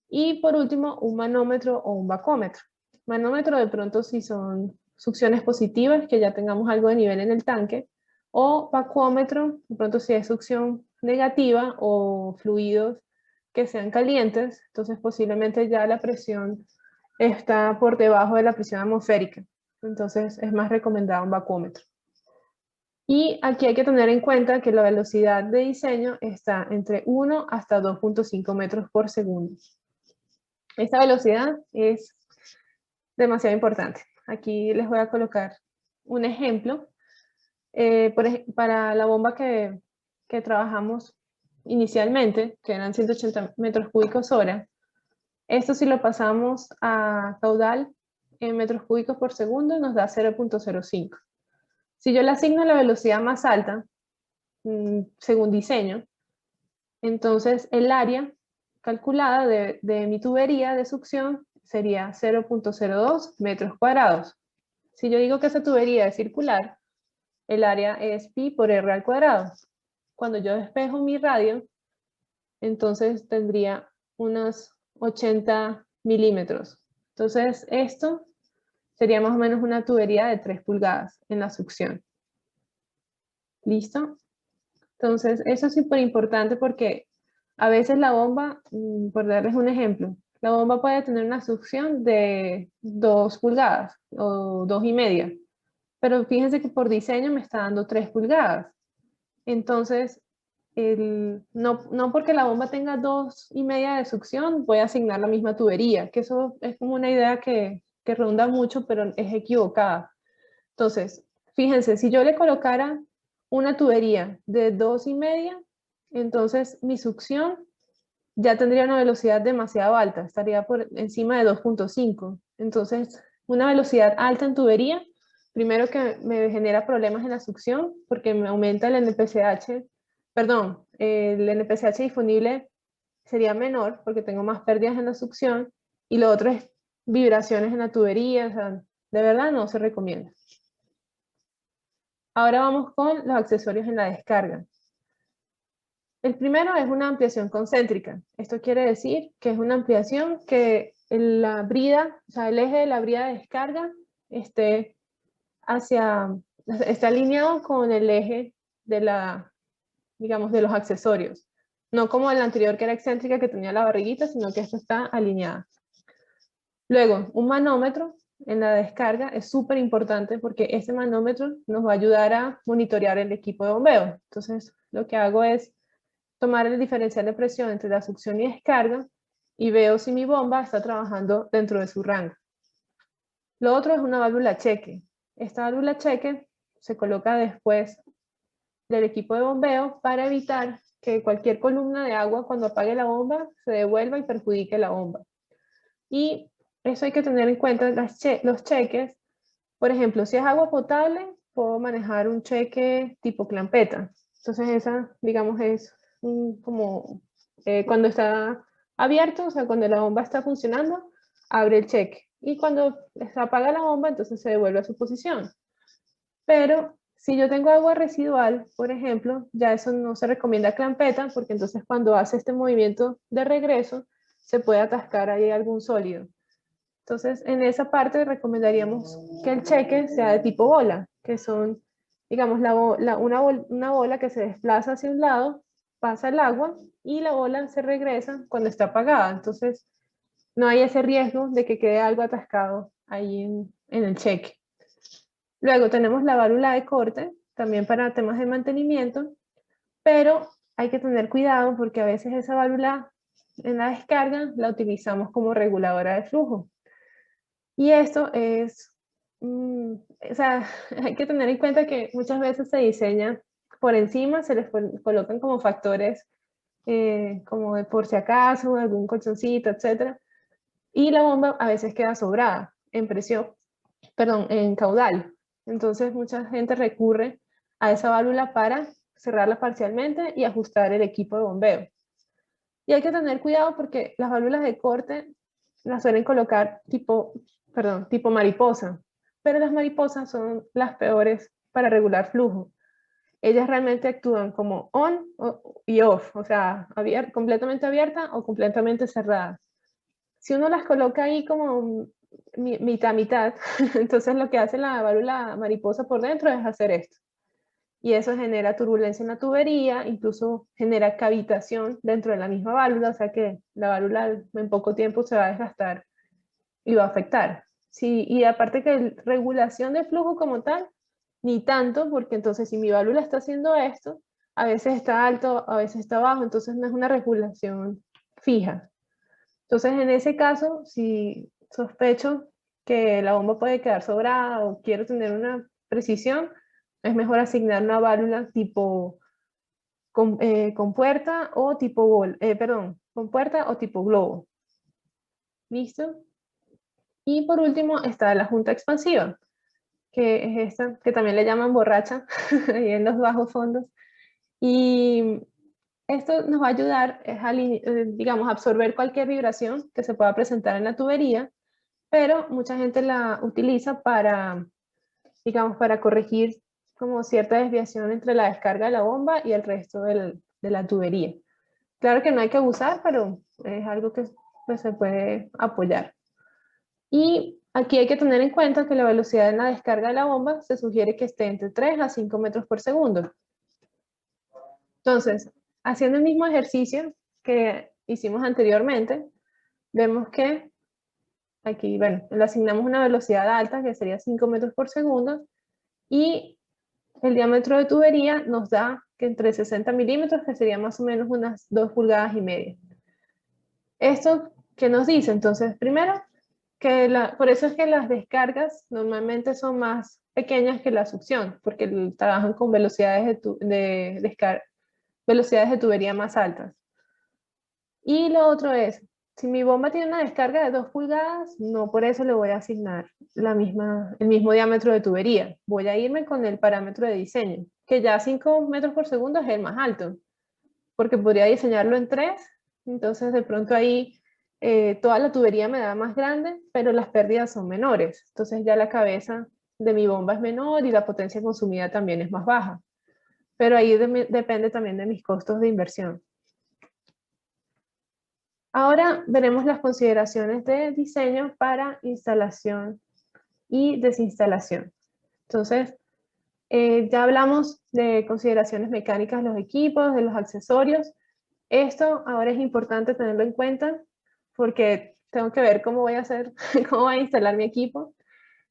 Y por último, un manómetro o un bacómetro. Manómetro de pronto si son succiones positivas, que ya tengamos algo de nivel en el tanque, o vacuómetro, de pronto si es succión negativa o fluidos que sean calientes, entonces posiblemente ya la presión está por debajo de la presión atmosférica. Entonces es más recomendado un vacuómetro. Y aquí hay que tener en cuenta que la velocidad de diseño está entre 1 hasta 2.5 metros por segundo. Esta velocidad es demasiado importante. Aquí les voy a colocar un ejemplo. Para la bomba que trabajamos inicialmente, que eran 180 metros cúbicos hora, Esto si lo pasamos a caudal en metros cúbicos por segundo nos da 0.05. Si yo le asigno la velocidad más alta, según diseño, entonces el área calculada de mi tubería de succión sería 0.02 metros cuadrados. Si yo digo que esa tubería es circular, el área es pi por r al cuadrado. Cuando yo despejo mi radio, entonces tendría unos 80 milímetros. Entonces esto sería más o menos una tubería de 3 pulgadas en la succión. ¿Listo? Entonces eso es súper importante porque a veces la bomba, por darles un ejemplo, la bomba puede tener una succión de 2 pulgadas o 2,5, pero fíjense que por diseño me está dando 3 pulgadas. Entonces, no porque la bomba tenga 2,5 de succión, voy a asignar la misma tubería, que eso es como una idea que ronda mucho, pero es equivocada. Entonces, fíjense, si yo le colocara una tubería de 2,5, entonces mi succión ya tendría una velocidad demasiado alta, estaría por encima de 2.5. Entonces, una velocidad alta en tubería, primero que me genera problemas en la succión, porque me aumenta el NPCH, perdón, el NPCH disponible sería menor, porque tengo más pérdidas en la succión, y lo otro es vibraciones en la tubería, o sea, de verdad no se recomienda. Ahora vamos con los accesorios en la descarga. El primero es una ampliación concéntrica. Esto quiere decir que es una ampliación que la brida, o sea, el eje de la brida de descarga esté alineado con el eje de digamos, de los accesorios. No como el anterior que era excéntrica que tenía la barriguita, sino que esto está alineado. Luego, un manómetro en la descarga es súper importante porque ese manómetro nos va a ayudar a monitorear el equipo de bombeo. Entonces, lo que hago es tomar el diferencial de presión entre la succión y descarga y veo si mi bomba está trabajando dentro de su rango. Lo otro es una válvula cheque. Esta válvula cheque se coloca después del equipo de bombeo para evitar que cualquier columna de agua cuando apague la bomba se devuelva y perjudique la bomba. Y eso hay que tener en cuenta los cheques. Por ejemplo, si es agua potable, puedo manejar un cheque tipo clampeta. Entonces esa, digamos, es como cuando está abierto, o sea, cuando la bomba está funcionando, abre el cheque. Y cuando se apaga la bomba, entonces se devuelve a su posición. Pero si yo tengo agua residual, por ejemplo, ya eso no se recomienda clampeta, porque entonces cuando hace este movimiento de regreso, se puede atascar ahí algún sólido. Entonces, en esa parte recomendaríamos que el cheque sea de tipo bola, que son, digamos, una bola que se desplaza hacia un lado, pasa el agua y la bola se regresa cuando está apagada. Entonces, no hay ese riesgo de que quede algo atascado ahí en el cheque. Luego tenemos la válvula de corte, también para temas de mantenimiento, pero hay que tener cuidado porque a veces esa válvula en la descarga la utilizamos como reguladora de flujo. Y esto es, o sea, hay que tener en cuenta que muchas veces se diseña por encima, se les colocan como factores como de por si acaso, algún colchoncito, etc. Y la bomba a veces queda sobrada en presión, perdón, en caudal. Entonces mucha gente recurre a esa válvula para cerrarla parcialmente y ajustar el equipo de bombeo. Y hay que tener cuidado porque las válvulas de corte las suelen colocar tipo mariposa, pero las mariposas son las peores para regular flujo. Ellas realmente actúan como on y off, o sea, completamente abierta o completamente cerrada. Si uno las coloca ahí como mitad, mitad, entonces lo que hace la válvula mariposa por dentro es hacer esto. Y eso genera turbulencia en la tubería, incluso genera cavitación dentro de la misma válvula, o sea que la válvula en poco tiempo se va a desgastar y va a afectar. Sí, y aparte que regulación de flujo como tal, ni tanto, porque entonces si mi válvula está haciendo esto, a veces está alto, a veces está bajo, entonces no es una regulación fija. Entonces en ese caso, si sospecho que la bomba puede quedar sobrada o quiero tener una precisión, es mejor asignar una válvula tipo con puerta o tipo con puerta o tipo globo. ¿Listo? Y por último está la junta expansiva, que es esta, que también le llaman borracha, ahí en los bajos fondos. Y esto nos va a ayudar, digamos, a absorber cualquier vibración que se pueda presentar en la tubería, pero mucha gente la utiliza para, digamos, para corregir como cierta desviación entre la descarga de la bomba y el resto de la tubería. Claro que no hay que abusar, pero es algo que pues, se puede apoyar. Y aquí hay que tener en cuenta que la velocidad en la descarga de la bomba se sugiere que esté entre 3 a 5 metros por segundo. Entonces, haciendo el mismo ejercicio que hicimos anteriormente, vemos que aquí, bueno, le asignamos una velocidad alta que sería 5 metros por segundo y el diámetro de tubería nos da que entre 60 milímetros, que sería más o menos unas 2 pulgadas y media. ¿Esto qué nos dice? Entonces, primero, que por eso es que las descargas normalmente son más pequeñas que la succión, porque trabajan con velocidades de tubería más altas. Y lo otro es, si mi bomba tiene una descarga de 2 pulgadas, no por eso le voy a asignar el mismo diámetro de tubería. Voy a irme con el parámetro de diseño, que ya 5 metros por segundo es el más alto, porque podría diseñarlo en 3, entonces de pronto ahí toda la tubería me da más grande, pero las pérdidas son menores. Entonces ya la cabeza de mi bomba es menor y la potencia consumida también es más baja. Pero ahí depende también de mis costos de inversión. Ahora veremos las consideraciones de diseño para instalación y desinstalación. Entonces, ya hablamos de consideraciones mecánicas de los equipos, de los accesorios. Esto ahora es importante tenerlo en cuenta porque tengo que ver cómo voy a hacer, cómo voy a instalar mi equipo,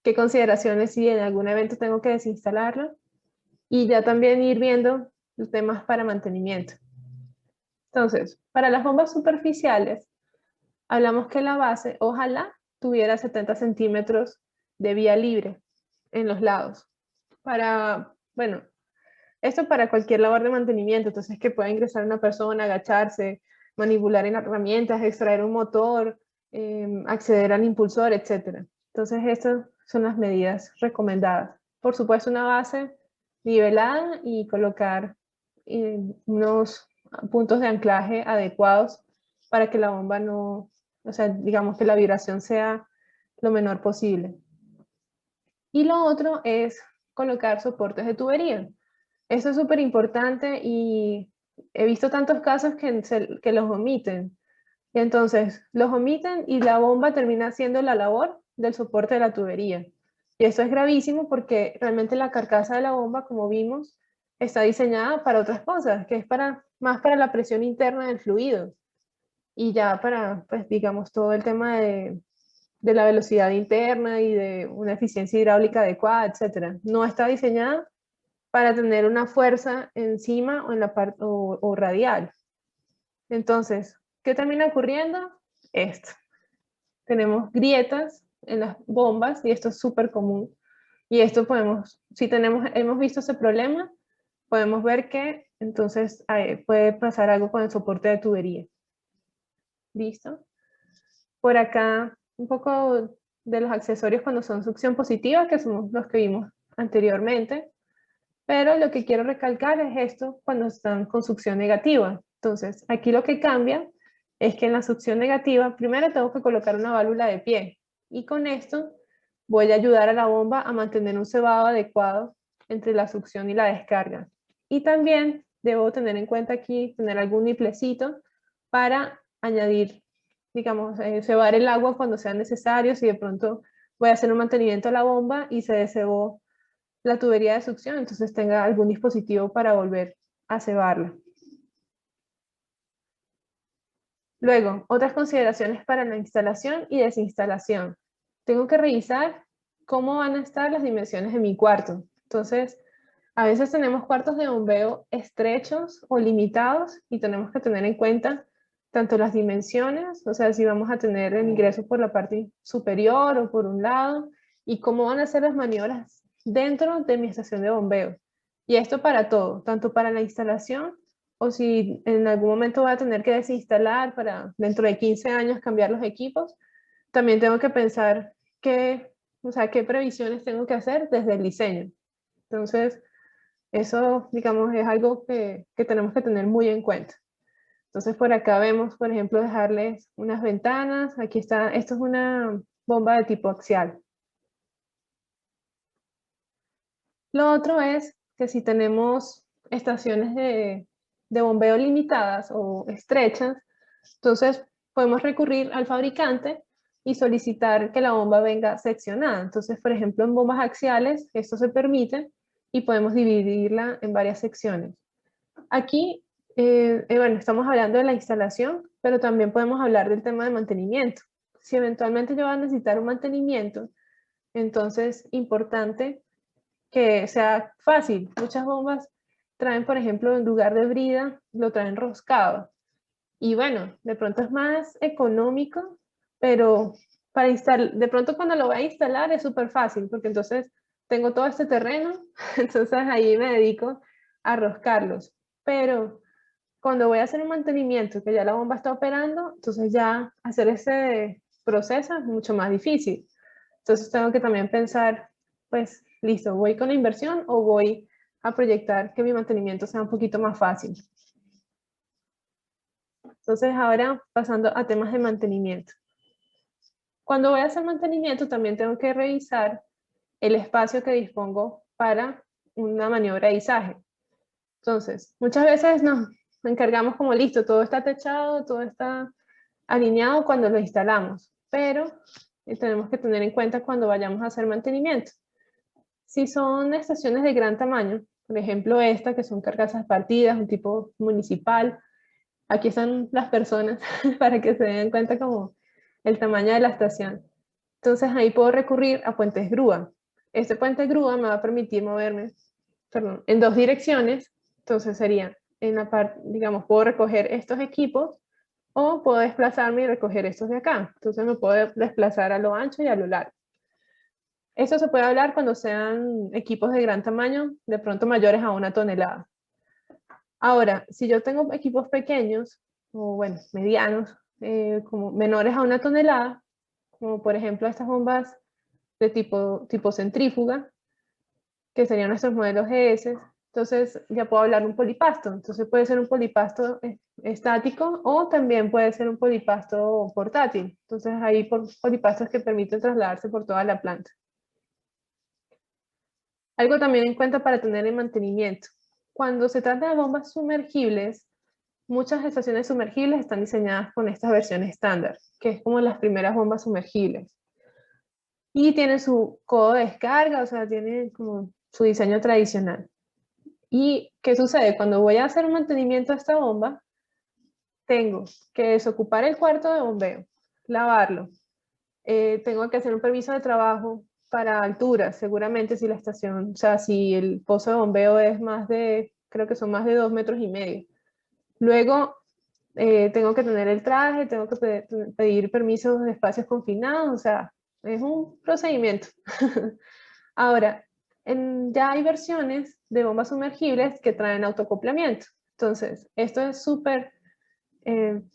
qué consideraciones si en algún evento tengo que desinstalarlo y ya también ir viendo los temas para mantenimiento. Entonces, para las bombas superficiales, hablamos que la base, ojalá, tuviera 70 centímetros de vía libre en los lados. Bueno, esto para cualquier labor de mantenimiento, entonces que pueda ingresar una persona, agacharse, manipular en herramientas, extraer un motor, acceder al impulsor, etc. Entonces estas son las medidas recomendadas. Por supuesto, una base nivelada y colocar unos puntos de anclaje adecuados para que la bomba no, o sea, digamos que la vibración sea lo menor posible. Y lo otro es colocar soportes de tubería. Eso es súper importante y he visto tantos casos que los omiten. Y entonces, los omiten y la bomba termina haciendo la labor del soporte de la tubería. Y eso es gravísimo porque realmente la carcasa de la bomba, como vimos, está diseñada para otras cosas, que es más para la presión interna del fluido. Y ya para, pues digamos, todo el tema de la velocidad interna y de una eficiencia hidráulica adecuada, etc. No está diseñada para tener una fuerza encima o en la parte o radial. Entonces, ¿qué termina ocurriendo? Esto. Tenemos grietas en las bombas y esto es súper común. Y esto si hemos visto ese problema, podemos ver que entonces puede pasar algo con el soporte de tubería. ¿Listo? Por acá, un poco de los accesorios cuando son succión positiva, que son los que vimos anteriormente. Pero lo que quiero recalcar es esto cuando están con succión negativa. Entonces, aquí lo que cambia es que en la succión negativa, primero tengo que colocar una válvula de pie. Y con esto voy a ayudar a la bomba a mantener un cebado adecuado entre la succión y la descarga. Y también debo tener en cuenta aquí, tener algún niplecito para añadir, digamos, cebar el agua cuando sea necesario. Si de pronto voy a hacer un mantenimiento a la bomba y se descebó la tubería de succión, entonces tenga algún dispositivo para volver a cebarla. Luego, otras consideraciones para la instalación y desinstalación. Tengo que revisar cómo van a estar las dimensiones de mi cuarto. Entonces, a veces tenemos cuartos de bombeo estrechos o limitados y tenemos que tener en cuenta tanto las dimensiones, o sea, si vamos a tener el ingreso por la parte superior o por un lado, y cómo van a ser las maniobras dentro de mi estación de bombeo. Y esto para todo, tanto para la instalación o si en algún momento voy a tener que desinstalar para dentro de 15 años cambiar los equipos, también tengo que pensar o sea, qué previsiones tengo que hacer desde el diseño. Entonces, eso, digamos, es algo que tenemos que tener muy en cuenta. Entonces, por acá vemos, por ejemplo, dejarles unas ventanas. Aquí está, esto es una bomba de tipo axial. Lo otro es que si tenemos estaciones de bombeo limitadas o estrechas, entonces podemos recurrir al fabricante y solicitar que la bomba venga seccionada. Entonces, por ejemplo, en bombas axiales, esto se permite y podemos dividirla en varias secciones. Aquí, bueno, estamos hablando de la instalación, pero también podemos hablar del tema de mantenimiento. Si eventualmente yo voy a necesitar un mantenimiento, entonces importante que sea fácil. Muchas bombas traen, por ejemplo, en lugar de brida, lo traen roscado. Y bueno, de pronto es más económico, pero para instalar, de pronto cuando lo voy a instalar es súper fácil, porque entonces tengo todo este terreno, entonces ahí me dedico a roscarlos. Pero cuando voy a hacer un mantenimiento, que ya la bomba está operando, entonces ya hacer ese proceso es mucho más difícil. Entonces tengo que también pensar, pues, listo, ¿voy con la inversión o voy a proyectar que mi mantenimiento sea un poquito más fácil? Entonces ahora pasando a temas de mantenimiento. Cuando voy a hacer mantenimiento también tengo que revisar el espacio que dispongo para una maniobra de izaje. Entonces, muchas veces nos encargamos como listo, todo está techado, todo está alineado cuando lo instalamos, pero tenemos que tener en cuenta cuando vayamos a hacer mantenimiento. Si son estaciones de gran tamaño, por ejemplo esta, que son carcasas partidas, un tipo municipal, aquí están las personas para que se den cuenta como el tamaño de la estación. Entonces ahí puedo recurrir a puentes grúa. Este puente grúa me va a permitir moverme, perdón, en dos direcciones. Entonces sería en la parte, digamos, puedo recoger estos equipos o puedo desplazarme y recoger estos de acá. Entonces me puedo desplazar a lo ancho y a lo largo. Esto se puede hablar cuando sean equipos de gran tamaño, de pronto mayores a 1 tonelada. Ahora, si yo tengo equipos pequeños, o bueno, medianos, como menores a 1 tonelada, como por ejemplo estas bombas de tipo centrífuga, que serían nuestros modelos GS, entonces ya puedo hablar de un polipasto. Entonces puede ser un polipasto estático o también puede ser un polipasto portátil. Entonces hay polipastos que permiten trasladarse por toda la planta. Algo también en cuenta para tener el mantenimiento. Cuando se trata de bombas sumergibles, muchas estaciones sumergibles están diseñadas con estas versiones estándar, que es como las primeras bombas sumergibles. Y tienen su codo de descarga, o sea, tiene como su diseño tradicional. ¿Y qué sucede? Cuando voy a hacer un mantenimiento a esta bomba, tengo que desocupar el cuarto de bombeo, lavarlo. Tengo que hacer un permiso de trabajo para alturas, seguramente si la estación, o sea, si el pozo de bombeo es más de, creo que son más de 2,5 metros. Luego, tengo que tener el traje, tengo que pedir permisos de espacios confinados, o sea, es un procedimiento. Ahora, ya hay versiones de bombas sumergibles que traen autoacoplamiento. Entonces, esto es súper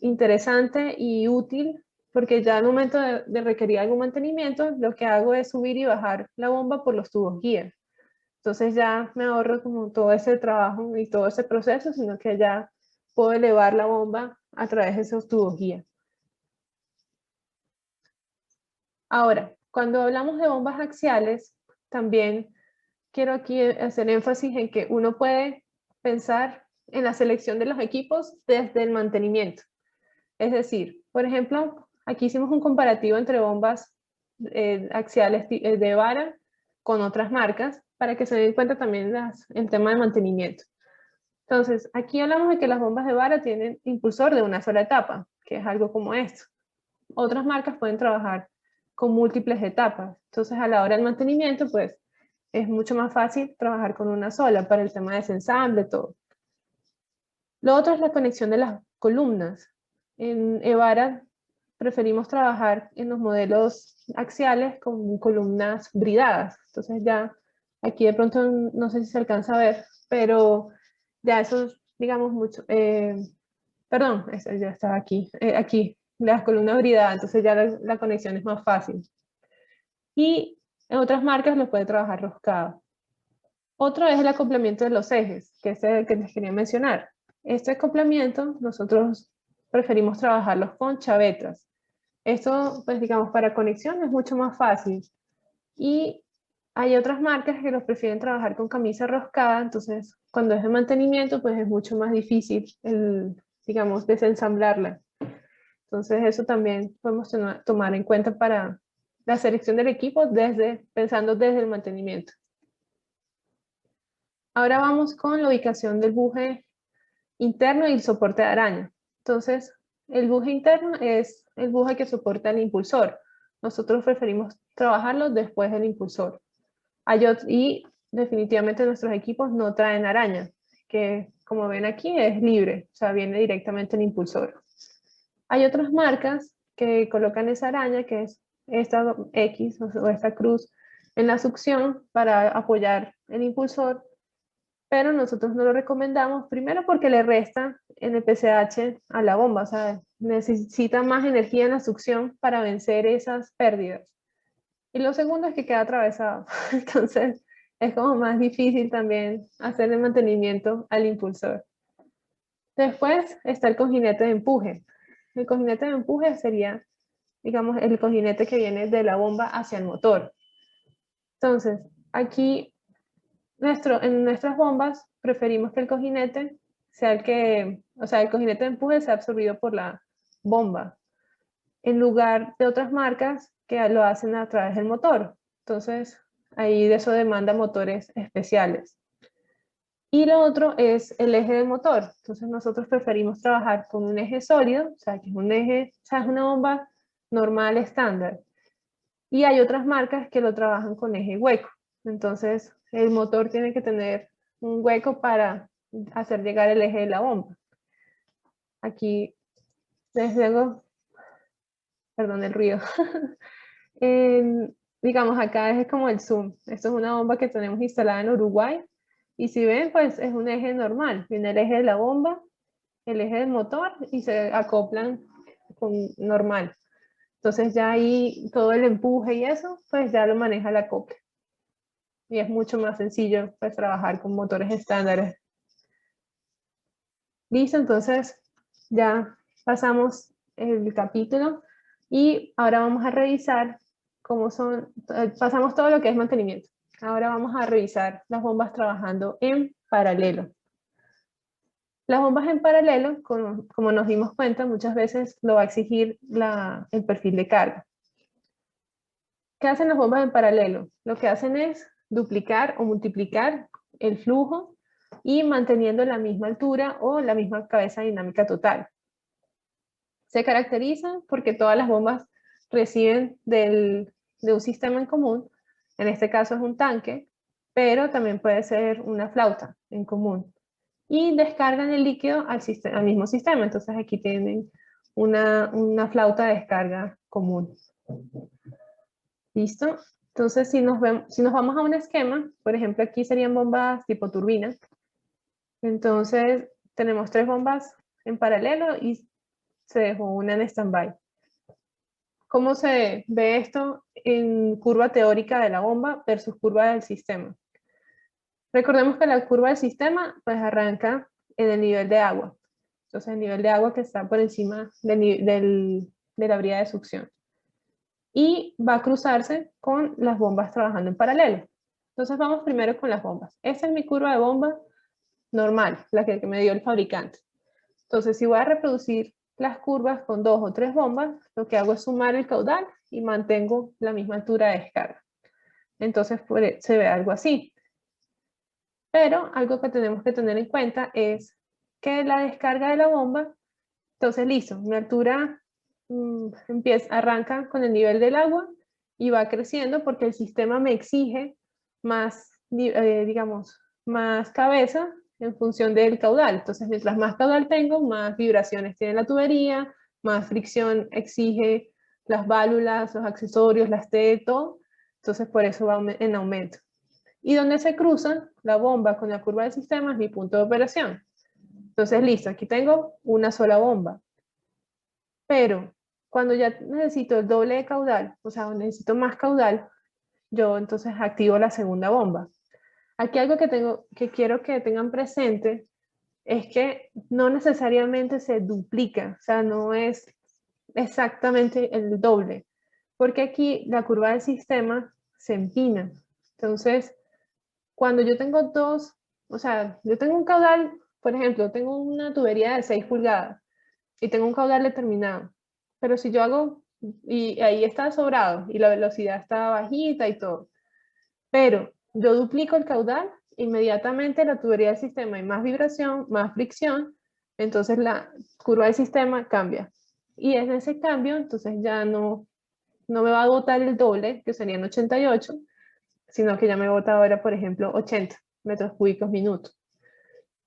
interesante y útil porque ya al momento de requerir algún mantenimiento, lo que hago es subir y bajar la bomba por los tubos guía. Entonces ya me ahorro como todo ese trabajo y todo ese proceso, sino que ya puedo elevar la bomba a través de esos tubos guía. Ahora, cuando hablamos de bombas axiales, también quiero aquí hacer énfasis en que uno puede pensar en la selección de los equipos desde el mantenimiento. Es decir, por ejemplo, aquí hicimos un comparativo entre bombas axiales de vara con otras marcas para que se den cuenta también el tema de mantenimiento. Entonces, aquí hablamos de que las bombas de vara tienen impulsor de una sola etapa, que es algo como esto. Otras marcas pueden trabajar con múltiples etapas. Entonces, a la hora del mantenimiento, pues, es mucho más fácil trabajar con una sola para el tema de desensamble, todo. Lo otro es la conexión de las columnas. En Evara preferimos trabajar en los modelos axiales con columnas bridadas. Entonces ya aquí de pronto no sé si se alcanza a ver, pero ya eso, digamos, mucho. Perdón, eso ya estaba aquí. Aquí las columnas bridadas, entonces ya la conexión es más fácil. Y en otras marcas lo puede trabajar roscado. Otro es el acoplamiento de los ejes, que es el que les quería mencionar. Este acoplamiento nosotros preferimos trabajarlos con chavetas. Esto, pues digamos, para conexión es mucho más fácil. Y hay otras marcas que los prefieren trabajar con camisa roscada, entonces cuando es de mantenimiento, pues es mucho más difícil, digamos, desensamblarla. Entonces eso también podemos tomar en cuenta para la selección del equipo, pensando desde el mantenimiento. Ahora vamos con la ubicación del buje interno y el soporte de araña. Entonces, el buje interno es el buje que soporta el impulsor. Nosotros preferimos trabajarlo después del impulsor. Y definitivamente nuestros equipos no traen araña, que como ven aquí es libre, o sea, viene directamente el impulsor. Hay otras marcas que colocan esa araña, que es esta X o esta cruz en la succión para apoyar el impulsor, pero nosotros no lo recomendamos, primero porque le resta en el PCH a la bomba, o sea, necesita más energía en la succión para vencer esas pérdidas. Y lo segundo es que queda atravesado, entonces es como más difícil también hacer el mantenimiento al impulsor. Después está el cojinete de empuje. El cojinete de empuje sería, digamos, el cojinete que viene de la bomba hacia el motor. Entonces, aquí en nuestras bombas preferimos que el cojinete sea el cojinete de empuje sea absorbido por la bomba, en lugar de otras marcas que lo hacen a través del motor. Entonces, ahí de eso demanda motores especiales. Y lo otro es el eje del motor. Entonces, nosotros preferimos trabajar con un eje sólido, o sea, que es un eje, o sea, es una bomba normal, estándar. Y hay otras marcas que lo trabajan con eje hueco. Entonces, el motor tiene que tener un hueco para hacer llegar el eje de la bomba. Aquí les luego, perdón el ruido. Digamos, acá es como el zoom. Esto es una bomba que tenemos instalada en Uruguay. Y si ven, pues es un eje normal. Viene el eje de la bomba, el eje del motor y se acoplan normal. Entonces ya ahí todo el empuje y eso, pues ya lo maneja la acople. Y es mucho más sencillo pues trabajar con motores estándares. Listo, entonces ya pasamos el capítulo y ahora vamos a revisar pasamos todo lo que es mantenimiento. Ahora vamos a revisar las bombas trabajando en paralelo. Las bombas en paralelo, como nos dimos cuenta, muchas veces lo va a exigir el perfil de carga. ¿Qué hacen las bombas en paralelo? Lo que hacen es duplicar o multiplicar el flujo y manteniendo la misma altura o la misma cabeza dinámica total. Se caracterizan porque todas las bombas reciben de un sistema en común, en este caso es un tanque, pero también puede ser una flauta en común. Y descargan el líquido al mismo sistema, entonces aquí tienen una flauta de descarga común. ¿Listo? Entonces, si nos vamos a un esquema, por ejemplo, aquí serían bombas tipo turbina. Entonces, tenemos 3 bombas en paralelo y se dejó una en stand-by. ¿Cómo se ve esto en curva teórica de la bomba versus curva del sistema? Recordemos que la curva del sistema pues arranca en el nivel de agua. Entonces, el nivel de agua que está por encima de la brida de succión. Y va a cruzarse con las bombas trabajando en paralelo. Entonces vamos primero con las bombas. Esta es mi curva de bomba normal, la que me dio el fabricante. Entonces si voy a reproducir las curvas con 2 o 3 bombas, lo que hago es sumar el caudal y mantengo la misma altura de descarga. Entonces se ve algo así. Pero algo que tenemos que tener en cuenta es que la descarga de la bomba, entonces listo, mi altura arranca con el nivel del agua y va creciendo porque el sistema me exige más, digamos, más cabeza en función del caudal. Entonces, mientras más caudal tengo, más vibraciones tiene la tubería, más fricción exige las válvulas, los accesorios, las T, todo. Entonces, por eso va en aumento. Y donde se cruza la bomba con la curva del sistema es mi punto de operación. Entonces, listo, aquí tengo una sola bomba. Pero Cuando ya necesito el doble de caudal, o sea, necesito más caudal, yo entonces activo la segunda bomba. Aquí algo que quiero que tengan presente es que no necesariamente se duplica, o sea, no es exactamente el doble, porque aquí la curva del sistema se empina. Entonces, cuando yo tengo dos, o sea, yo tengo un caudal, por ejemplo, tengo una tubería de 6 pulgadas y tengo un caudal determinado, pero si yo hago, y ahí está sobrado y la velocidad está bajita y todo, pero yo duplico el caudal, inmediatamente la tubería del sistema hay más vibración, más fricción, entonces la curva del sistema cambia. Y en ese cambio, entonces ya no me va a botar el doble, que serían 88, sino que ya me bota ahora, por ejemplo, 80 metros cúbicos minuto.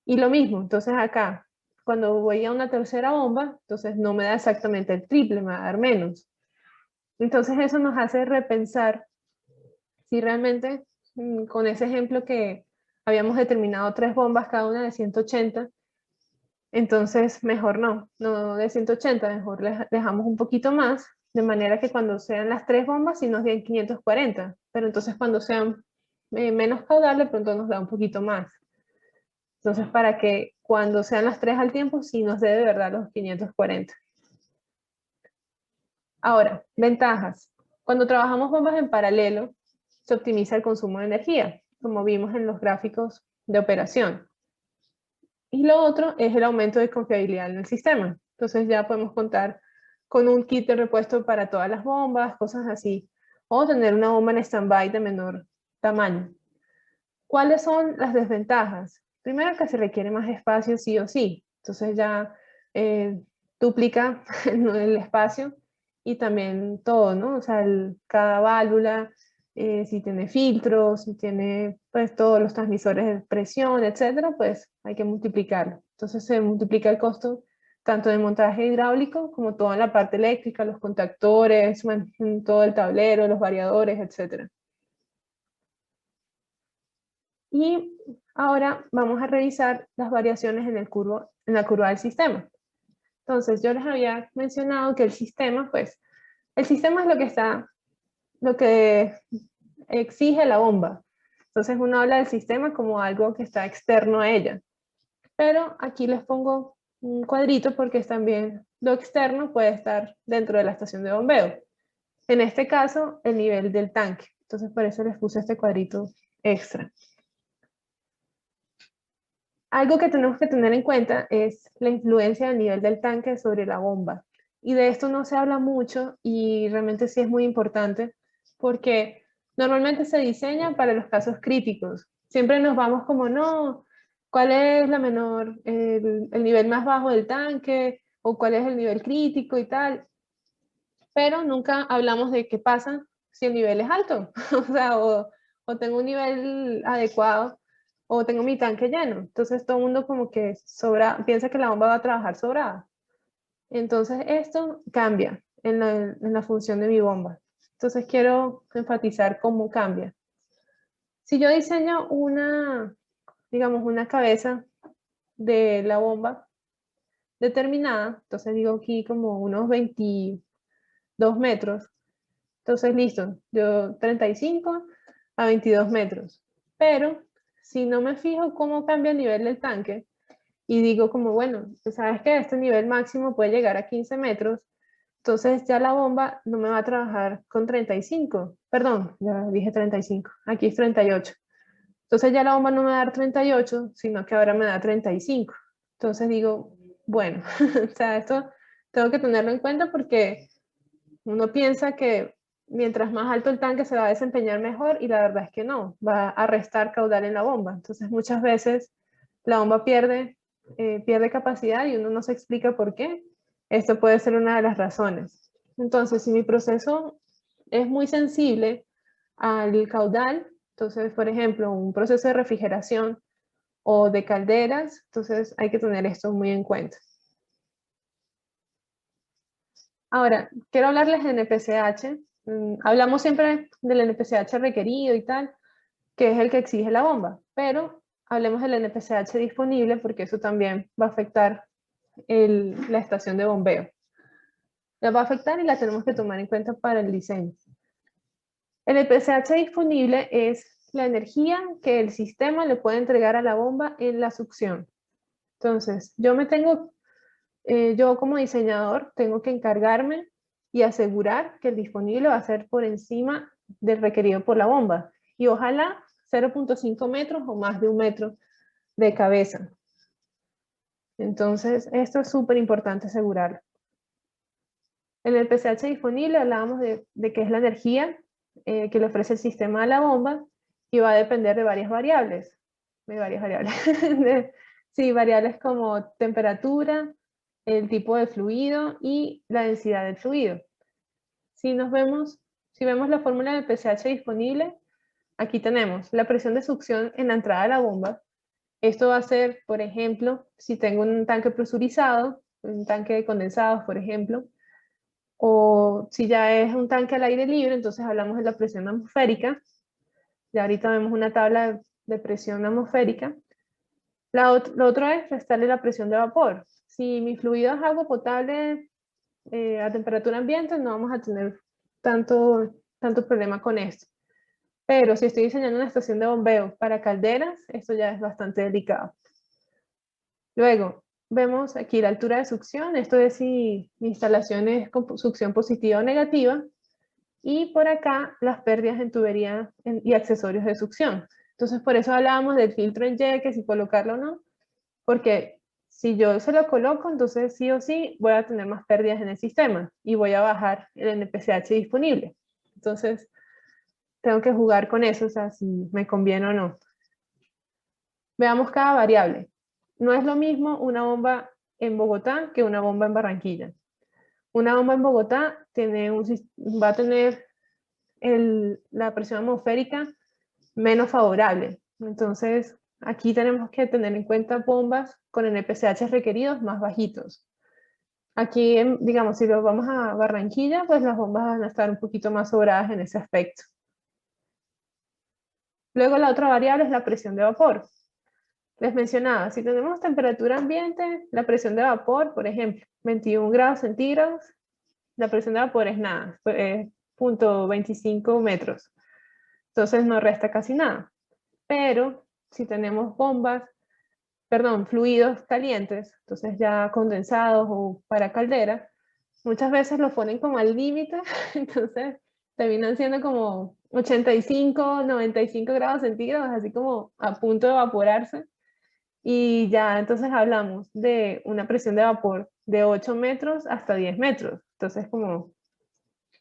Y lo mismo, entonces acá, cuando voy a una tercera bomba, entonces no me da exactamente el triple, me va a dar menos. Entonces eso nos hace repensar si realmente con ese ejemplo que habíamos determinado 3 bombas, cada una de 180, entonces mejor no de 180, mejor dejamos un poquito más, de manera que cuando sean las 3 bombas sí nos den 540, pero entonces cuando sean menos caudal de pronto nos da un poquito más. Entonces para que cuando sean las 3 al tiempo sí nos dé de verdad los 540. Ahora, ventajas. Cuando trabajamos bombas en paralelo, se optimiza el consumo de energía, como vimos en los gráficos de operación. Y lo otro es el aumento de confiabilidad en el sistema. Entonces ya podemos contar con un kit de repuesto para todas las bombas, cosas así. O tener una bomba en stand-by de menor tamaño. ¿Cuáles son las desventajas? Primero que se requiere más espacio sí o sí. Entonces ya duplica el espacio y también todo, ¿no? O sea, cada válvula, si tiene filtros, si tiene pues todos los transmisores de presión, etcétera, pues hay que multiplicarlo. Entonces se multiplica el costo tanto de montaje hidráulico como toda la parte eléctrica, los contactores, todo el tablero, los variadores, etcétera. Y ahora vamos a revisar las variaciones en la curva del sistema. Entonces, yo les había mencionado que el sistema, pues, el sistema es lo que exige la bomba. Entonces, uno habla del sistema como algo que está externo a ella. Pero aquí les pongo un cuadrito porque también lo externo puede estar dentro de la estación de bombeo. En este caso, el nivel del tanque. Entonces, por eso les puse este cuadrito extra. Algo que tenemos que tener en cuenta es la influencia del nivel del tanque sobre la bomba. Y de esto no se habla mucho y realmente sí es muy importante porque normalmente se diseña para los casos críticos. Siempre nos vamos como, no, ¿cuál es el nivel más bajo del tanque? ¿O cuál es el nivel crítico y tal? Pero nunca hablamos de qué pasa si el nivel es alto, o sea, o tengo un nivel adecuado o tengo mi tanque lleno. Entonces todo el mundo como que piensa que la bomba va a trabajar sobrada. Entonces esto cambia en la función de mi bomba. Entonces quiero enfatizar cómo cambia. Si yo diseño digamos, una cabeza de la bomba determinada, entonces digo aquí como unos 22 metros, entonces listo, yo 35 a 22 metros. Pero si no me fijo cómo cambia el nivel del tanque, y digo como, bueno, pues sabes que este nivel máximo puede llegar a 15 metros, entonces ya la bomba no me va a trabajar con 35, perdón, ya dije 35, aquí es 38. Entonces ya la bomba no me va a dar 38, sino que ahora me da 35. Entonces digo, bueno, o sea, esto tengo que tenerlo en cuenta porque uno piensa que mientras más alto el tanque se va a desempeñar mejor y la verdad es que no, va a restar caudal en la bomba. Entonces muchas veces la bomba pierde capacidad y uno no se explica por qué. Esto puede ser una de las razones. Entonces, si mi proceso es muy sensible al caudal, entonces, por ejemplo, un proceso de refrigeración o de calderas, entonces hay que tener esto muy en cuenta. Ahora, quiero hablarles de NPCH. Hablamos siempre del NPCH requerido y tal, que es el que exige la bomba, pero hablemos del NPCH disponible porque eso también va a afectar la estación de bombeo. la va a afectar y la tenemos que tomar en cuenta para el diseño. El pH disponible es la energía que el sistema le puede entregar a la bomba en la succión. Entonces, yo como diseñador tengo que encargarme y asegurar que el disponible va a ser por encima del requerido por la bomba. Y ojalá 0.5 metros o más de 1 metro de cabeza. Entonces, esto es súper importante asegurarlo. En el pH disponible hablábamos de que es la energía que le ofrece el sistema a la bomba y va a depender de varias variables. Sí, variables como temperatura, el tipo de fluido y la densidad del fluido. Si vemos la fórmula del pH disponible, aquí tenemos la presión de succión en la entrada de la bomba. Esto va a ser, por ejemplo, si tengo un tanque presurizado, un tanque de condensados, por ejemplo, o si ya es un tanque al aire libre, entonces hablamos de la presión atmosférica. Ya ahorita vemos una tabla de presión atmosférica. Lo otro es restarle la presión de vapor. Si mi fluido es agua potable a temperatura ambiente, no vamos a tener tanto problema con esto. Pero si estoy diseñando una estación de bombeo para calderas, esto ya es bastante delicado. Luego, vemos aquí la altura de succión. Esto es si mi instalación es con succión positiva o negativa. Y por acá, las pérdidas en tubería y accesorios de succión. Entonces, por eso hablábamos del filtro en Y, que si colocarlo o no. Porque si yo se lo coloco, entonces sí o sí voy a tener más pérdidas en el sistema y voy a bajar el NPCH disponible. Entonces, tengo que jugar con eso, o sea, si me conviene o no. Veamos cada variable. No es lo mismo una bomba en Bogotá que una bomba en Barranquilla. Una bomba en Bogotá va a tener la presión atmosférica menos favorable. Entonces, aquí tenemos que tener en cuenta bombas con NPCH requeridos más bajitos. Aquí, digamos, si lo vamos a Barranquilla, pues las bombas van a estar un poquito más sobradas en ese aspecto. Luego la otra variable es la presión de vapor. Les mencionaba, si tenemos temperatura ambiente, la presión de vapor, por ejemplo, 21 grados centígrados, la presión de vapor es nada, es 0.25 metros. Entonces no resta casi nada. Pero si tenemos fluidos calientes, entonces ya condensados o para caldera, muchas veces lo ponen como al límite, entonces terminan siendo como 85, 95 grados centígrados, así como a punto de evaporarse. Y ya entonces hablamos de una presión de vapor de 8 metros hasta 10 metros. Entonces como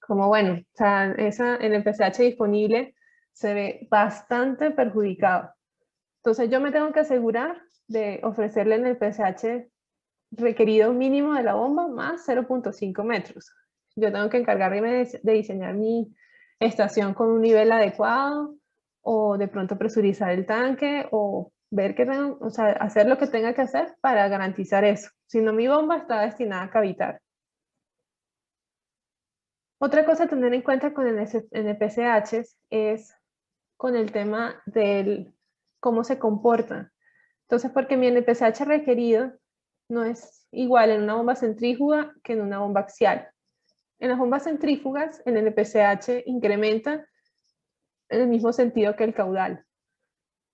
bueno, o sea, en el pH disponible se ve bastante perjudicado. Entonces yo me tengo que asegurar de ofrecerle en el pH requerido mínimo de la bomba más 0.5 metros. Yo tengo que encargarme de diseñar mi estación con un nivel adecuado o de pronto presurizar el tanque o ver o sea, hacer lo que tenga que hacer para garantizar eso. Si no, mi bomba está destinada a cavitar. Otra cosa a tener en cuenta con el NPCH es con el tema del cómo se comporta. Entonces, porque mi NPCH requerido no es igual en una bomba centrífuga que en una bomba axial. En las bombas centrífugas, el NPCH incrementa en el mismo sentido que el caudal.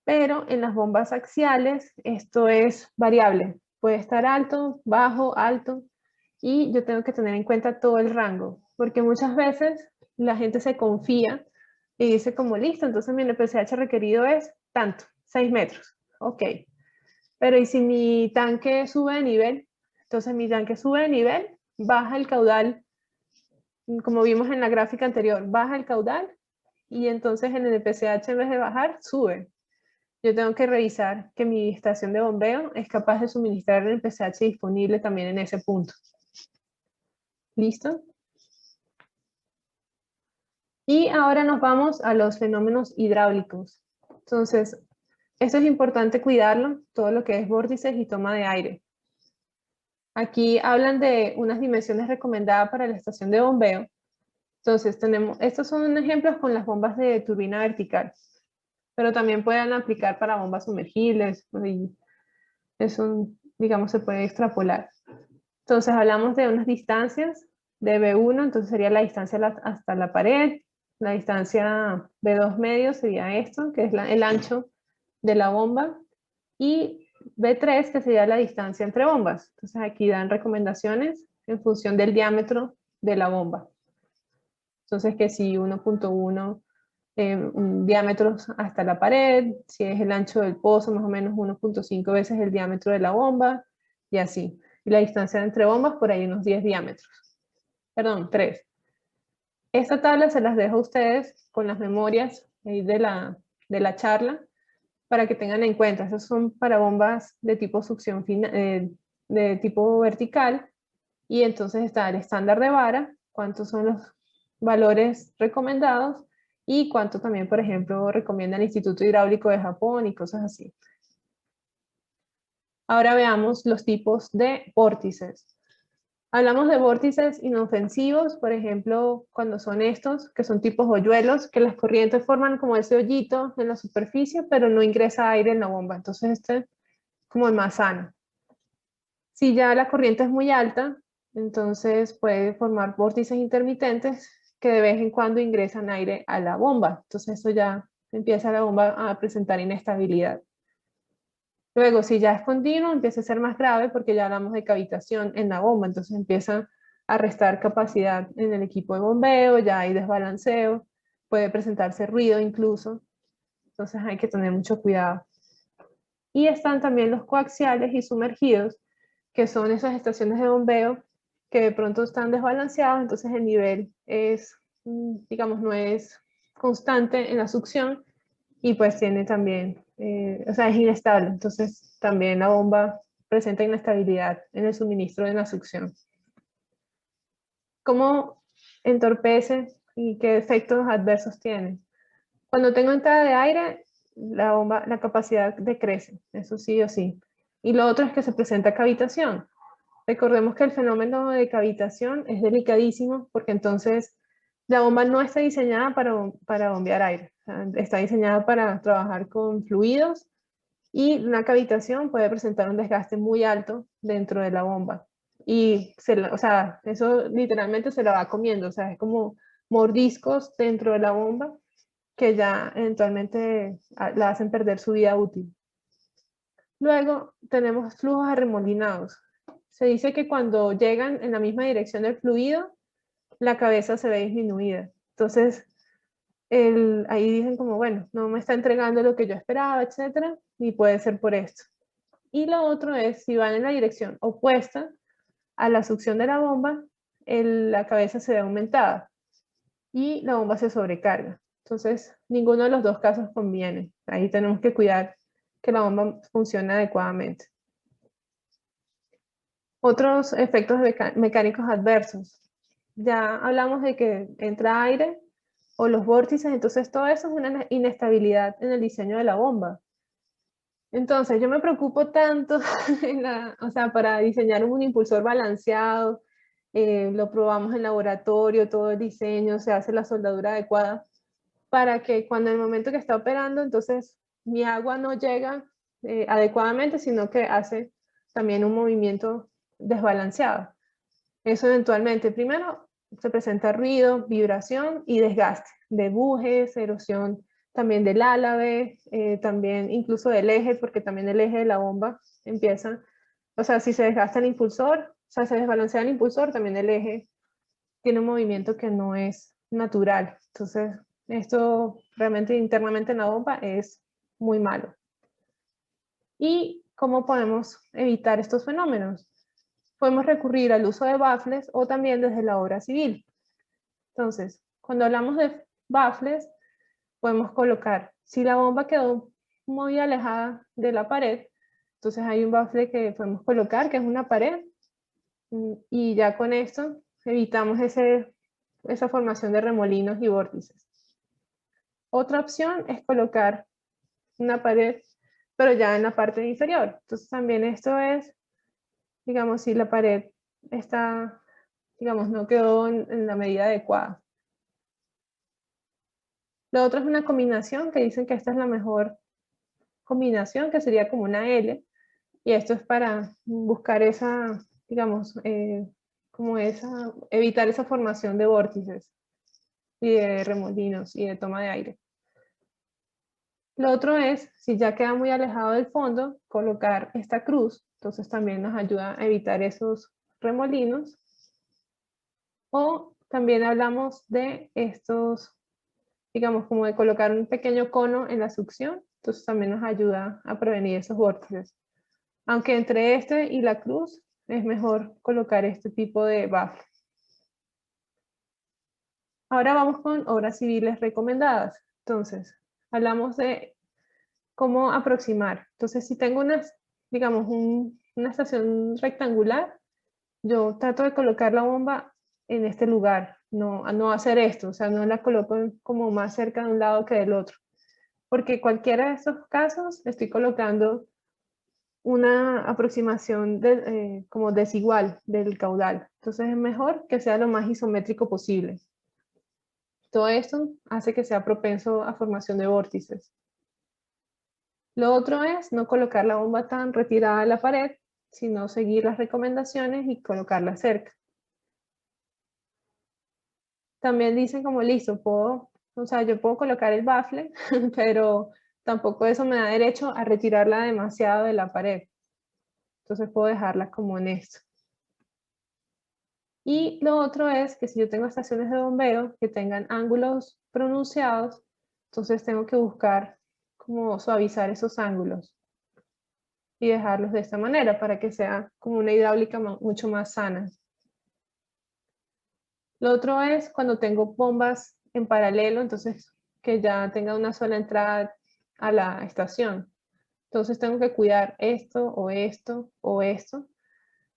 Pero en las bombas axiales, esto es variable. Puede estar alto, bajo, alto. Y yo tengo que tener en cuenta todo el rango. Porque muchas veces la gente se confía y dice como, listo, entonces mi NPCH requerido es tanto, 6 metros. Ok. Pero ¿y si mi tanque sube de nivel? Entonces mi tanque sube de nivel, baja el caudal, como vimos en la gráfica anterior, baja el caudal y entonces en el PCH en vez de bajar, sube. Yo tengo que revisar que mi estación de bombeo es capaz de suministrar el PCH disponible también en ese punto. ¿Listo? Y ahora nos vamos a los fenómenos hidráulicos. Entonces, esto es importante cuidarlo, todo lo que es vórtices y toma de aire. Aquí hablan de unas dimensiones recomendadas para la estación de bombeo. Entonces, estos son ejemplos con las bombas de turbina vertical, pero también pueden aplicar para bombas sumergibles, y eso, digamos, se puede extrapolar. Entonces, hablamos de unas distancias de B1, entonces sería la distancia hasta la pared. La distancia B2 medio sería esto, que es el ancho de la bomba. Y B3, que sería la distancia entre bombas. Entonces aquí dan recomendaciones en función del diámetro de la bomba. Entonces que si 1.1 diámetros hasta la pared, si es el ancho del pozo, más o menos 1.5 veces el diámetro de la bomba, y así. Y la distancia entre bombas, por ahí unos 10 diámetros. Perdón, 3. Esta tabla se las dejo a ustedes con las memorias de la charla, para que tengan en cuenta. Esas son para bombas de tipo succión de tipo vertical, y entonces está el estándar de vara, cuántos son los valores recomendados, y cuánto también, por ejemplo, recomienda el Instituto Hidráulico de Japón y cosas así. Ahora veamos los tipos de vórtices. Hablamos de vórtices inofensivos, por ejemplo, cuando son estos, que son tipos hoyuelos, que las corrientes forman como ese hoyito en la superficie, pero no ingresa aire en la bomba. Entonces este es como el más sano. Si ya la corriente es muy alta, entonces puede formar vórtices intermitentes que de vez en cuando ingresan aire a la bomba. Entonces eso ya empieza la bomba a presentar inestabilidad. Luego, si ya es continuo, empieza a ser más grave porque ya hablamos de cavitación en la bomba, entonces empieza a restar capacidad en el equipo de bombeo, ya hay desbalanceo, puede presentarse ruido incluso, entonces hay que tener mucho cuidado. Y están también los coaxiales y sumergidos, que son esas estaciones de bombeo que de pronto están desbalanceados, entonces el nivel es, digamos, no es constante en la succión, y pues tiene también, o sea, es inestable, entonces también la bomba presenta inestabilidad en el suministro de la succión. ¿Cómo entorpece y qué efectos adversos tiene? Cuando tengo entrada de aire, la bomba, la capacidad decrece, eso sí o sí. Y lo otro es que se presenta cavitación. Recordemos que el fenómeno de cavitación es delicadísimo porque entonces la bomba no está diseñada para bombear aire, o sea, está diseñada para trabajar con fluidos, y una cavitación puede presentar un desgaste muy alto dentro de la bomba. Y o sea, eso literalmente se la va comiendo, o sea, es como mordiscos dentro de la bomba que ya eventualmente la hacen perder su vida útil. Luego tenemos flujos arremolinados. Se dice que cuando llegan en la misma dirección del fluido, la cabeza se ve disminuida. Entonces, ahí dicen como, bueno, no me está entregando lo que yo esperaba, etcétera, y puede ser por esto. Y lo otro es, si van en la dirección opuesta a la succión de la bomba, la cabeza se ve aumentada y la bomba se sobrecarga. Entonces, ninguno de los dos casos conviene. Ahí tenemos que cuidar que la bomba funcione adecuadamente. Otros efectos mecánicos adversos. Ya hablamos de que entra aire o los vórtices, entonces todo eso es una inestabilidad en el diseño de la bomba. Entonces yo me preocupo tanto o sea, para diseñar un impulsor balanceado, lo probamos en laboratorio, todo el diseño, se hace la soldadura adecuada, para que cuando en el momento que está operando, entonces mi agua no llega adecuadamente, sino que hace también un movimiento desbalanceado. Eso eventualmente, primero, se presenta ruido, vibración y desgaste de bujes, erosión también del álave, también incluso del eje, porque también el eje de la bomba empieza, o sea, si se desgasta el impulsor, o sea, se desbalancea el impulsor, también el eje tiene un movimiento que no es natural. Entonces, esto realmente internamente en la bomba es muy malo. ¿Y cómo podemos evitar estos fenómenos? Podemos recurrir al uso de baffles o también desde la obra civil. Entonces, cuando hablamos de baffles, podemos colocar, si la bomba quedó muy alejada de la pared, entonces hay un baffle que podemos colocar, que es una pared, y ya con esto evitamos esa formación de remolinos y vórtices. Otra opción es colocar una pared, pero ya en la parte inferior. Entonces también esto es, digamos, si la pared está, digamos, no quedó en la medida adecuada. Lo otro es una combinación, que dicen que esta es la mejor combinación, que sería como una L, y esto es para buscar esa, digamos, como evitar esa formación de vórtices y de remolinos y de toma de aire. Lo otro es, si ya queda muy alejado del fondo, colocar esta cruz. Entonces también nos ayuda a evitar esos remolinos. O también hablamos de estos, digamos, como de colocar un pequeño cono en la succión. Entonces también nos ayuda a prevenir esos vórtices. Aunque entre este y la cruz es mejor colocar este tipo de baffle. Ahora vamos con obras civiles recomendadas. Entonces, hablamos de cómo aproximar. Entonces, si tengo digamos, una estación rectangular, yo trato de colocar la bomba en este lugar, no hacer esto, o sea, no la coloco como más cerca de un lado que del otro. Porque cualquiera de estos casos estoy colocando una aproximación como desigual del caudal. Entonces es mejor que sea lo más isométrico posible. Todo esto hace que sea propenso a formación de vórtices. Lo otro es no colocar la bomba tan retirada de la pared, sino seguir las recomendaciones y colocarla cerca. También dicen como listo, yo puedo colocar el baffle, pero tampoco eso me da derecho a retirarla demasiado de la pared. Entonces puedo dejarla como en esto. Y lo otro es que si yo tengo estaciones de bombeo que tengan ángulos pronunciados, entonces tengo que buscar cómo suavizar esos ángulos y dejarlos de esta manera para que sea como una hidráulica mucho más sana. Lo otro es cuando tengo bombas en paralelo, entonces que ya tenga una sola entrada a la estación. Entonces tengo que cuidar esto o esto o esto,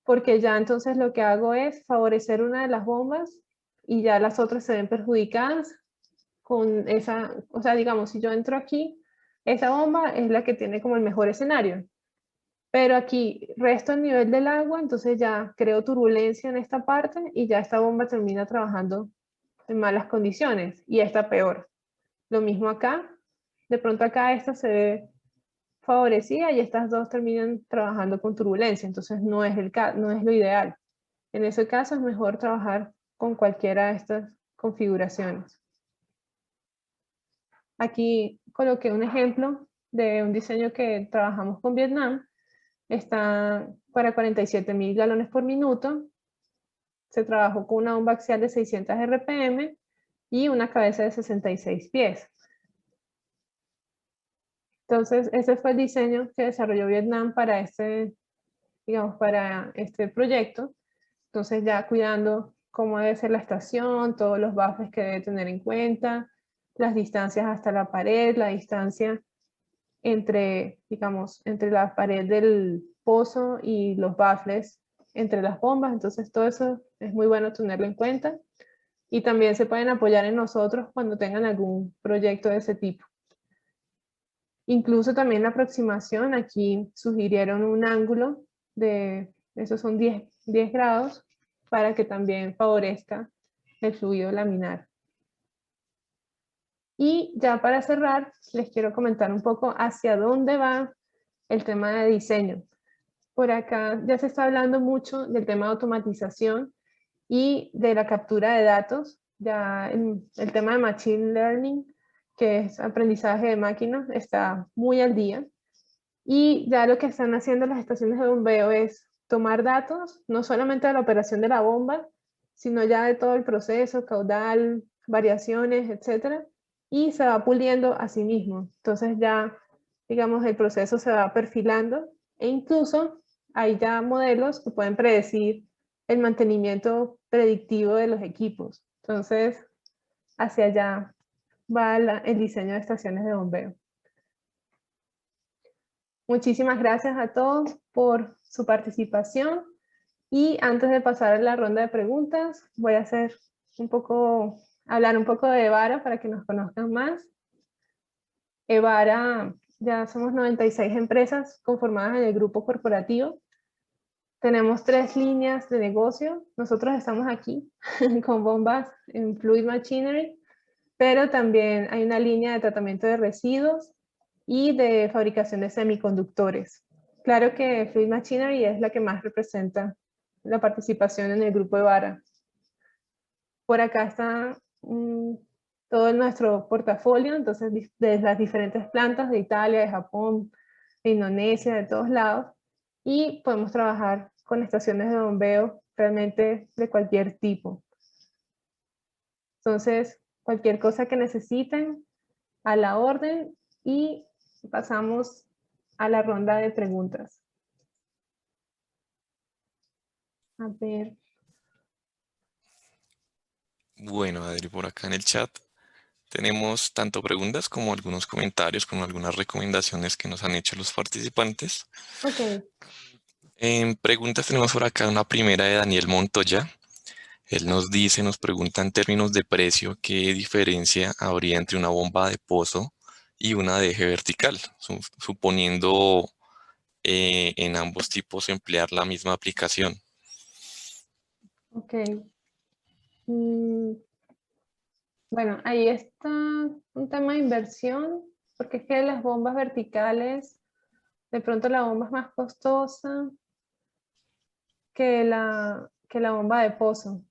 porque ya entonces lo que hago es favorecer una de las bombas y ya las otras se ven perjudicadas con esa, o sea, digamos, si yo entro aquí, esa bomba es la que tiene como el mejor escenario. Pero aquí resto el nivel del agua, entonces ya creo turbulencia en esta parte y ya esta bomba termina trabajando en malas condiciones y esta peor. Lo mismo acá, de pronto acá esta se ve favorecida y estas dos terminan trabajando con turbulencia, entonces no es lo ideal. En ese caso es mejor trabajar con cualquiera de estas configuraciones. Aquí coloqué un ejemplo de un diseño que trabajamos con Vietnam. Está para 47.000 galones por minuto. Se trabajó con una bomba axial de 600 RPM y una cabeza de 66 pies. Entonces, ese fue el diseño que desarrolló Vietnam para para este proyecto. Entonces, ya cuidando cómo debe ser la estación, todos los baffles que debe tener en cuenta, las distancias hasta la pared, la distancia entre la pared del pozo y los baffles entre las bombas. Entonces, todo eso es muy bueno tenerlo en cuenta. Y también se pueden apoyar en nosotros cuando tengan algún proyecto de ese tipo. Incluso también la aproximación, aquí sugirieron un ángulo esos son 10 grados, para que también favorezca el fluido laminar. Y ya para cerrar, les quiero comentar un poco hacia dónde va el tema de diseño. Por acá ya se está hablando mucho del tema de automatización y de la captura de datos. Ya el tema de Machine Learning, que es aprendizaje de máquinas, está muy al día. Y ya lo que están haciendo las estaciones de bombeo es tomar datos, no solamente de la operación de la bomba, sino ya de todo el proceso, caudal, variaciones, etcétera, y se va puliendo a sí mismo. Entonces ya, digamos, el proceso se va perfilando e incluso hay ya modelos que pueden predecir el mantenimiento predictivo de los equipos. Entonces, hacia allá va el diseño de estaciones de bombeo. Muchísimas gracias a todos por su participación y antes de pasar a la ronda de preguntas, voy a hablar un poco de Evara para que nos conozcan más. Evara, ya somos 96 empresas conformadas en el grupo corporativo. Tenemos 3 líneas de negocio. Nosotros estamos aquí con bombas en Fluid Machinery, pero también hay una línea de tratamiento de residuos y de fabricación de semiconductores. Claro que Fluid Machinery es la que más representa la participación en el grupo de vara. Por acá está todo nuestro portafolio, entonces de las diferentes plantas de Italia, de Japón, de Indonesia, de todos lados, y podemos trabajar con estaciones de bombeo realmente de cualquier tipo. Entonces, cualquier cosa que necesiten, a la orden, y pasamos a la ronda de preguntas. A ver. Bueno, Adri, por acá en el chat tenemos tanto preguntas como algunos comentarios, como algunas recomendaciones que nos han hecho los participantes. Ok. En preguntas tenemos por acá una primera de Daniel Montoya. Él nos dice, nos pregunta en términos de precio, ¿qué diferencia habría entre una bomba de pozo y una de eje vertical? Suponiendo en ambos tipos emplear la misma aplicación. Ok. Bueno, ahí está un tema de inversión, porque es que las bombas verticales, de pronto la bomba es más costosa que la bomba de pozo.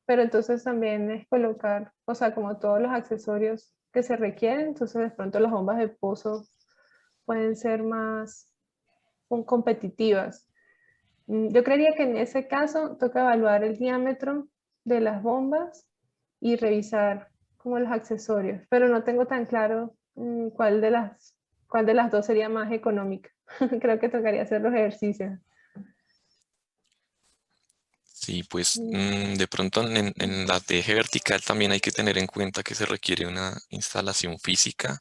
Pero entonces también es colocar, o sea, como todos los accesorios que se requieren, entonces de pronto las bombas de pozo pueden ser más competitivas. Yo creería que en ese caso toca evaluar el diámetro de las bombas y revisar como los accesorios, pero no tengo tan claro cuál de las dos sería más económica. Creo que tocaría hacer los ejercicios. Sí, pues de pronto en la de eje vertical también hay que tener en cuenta que se requiere una instalación física,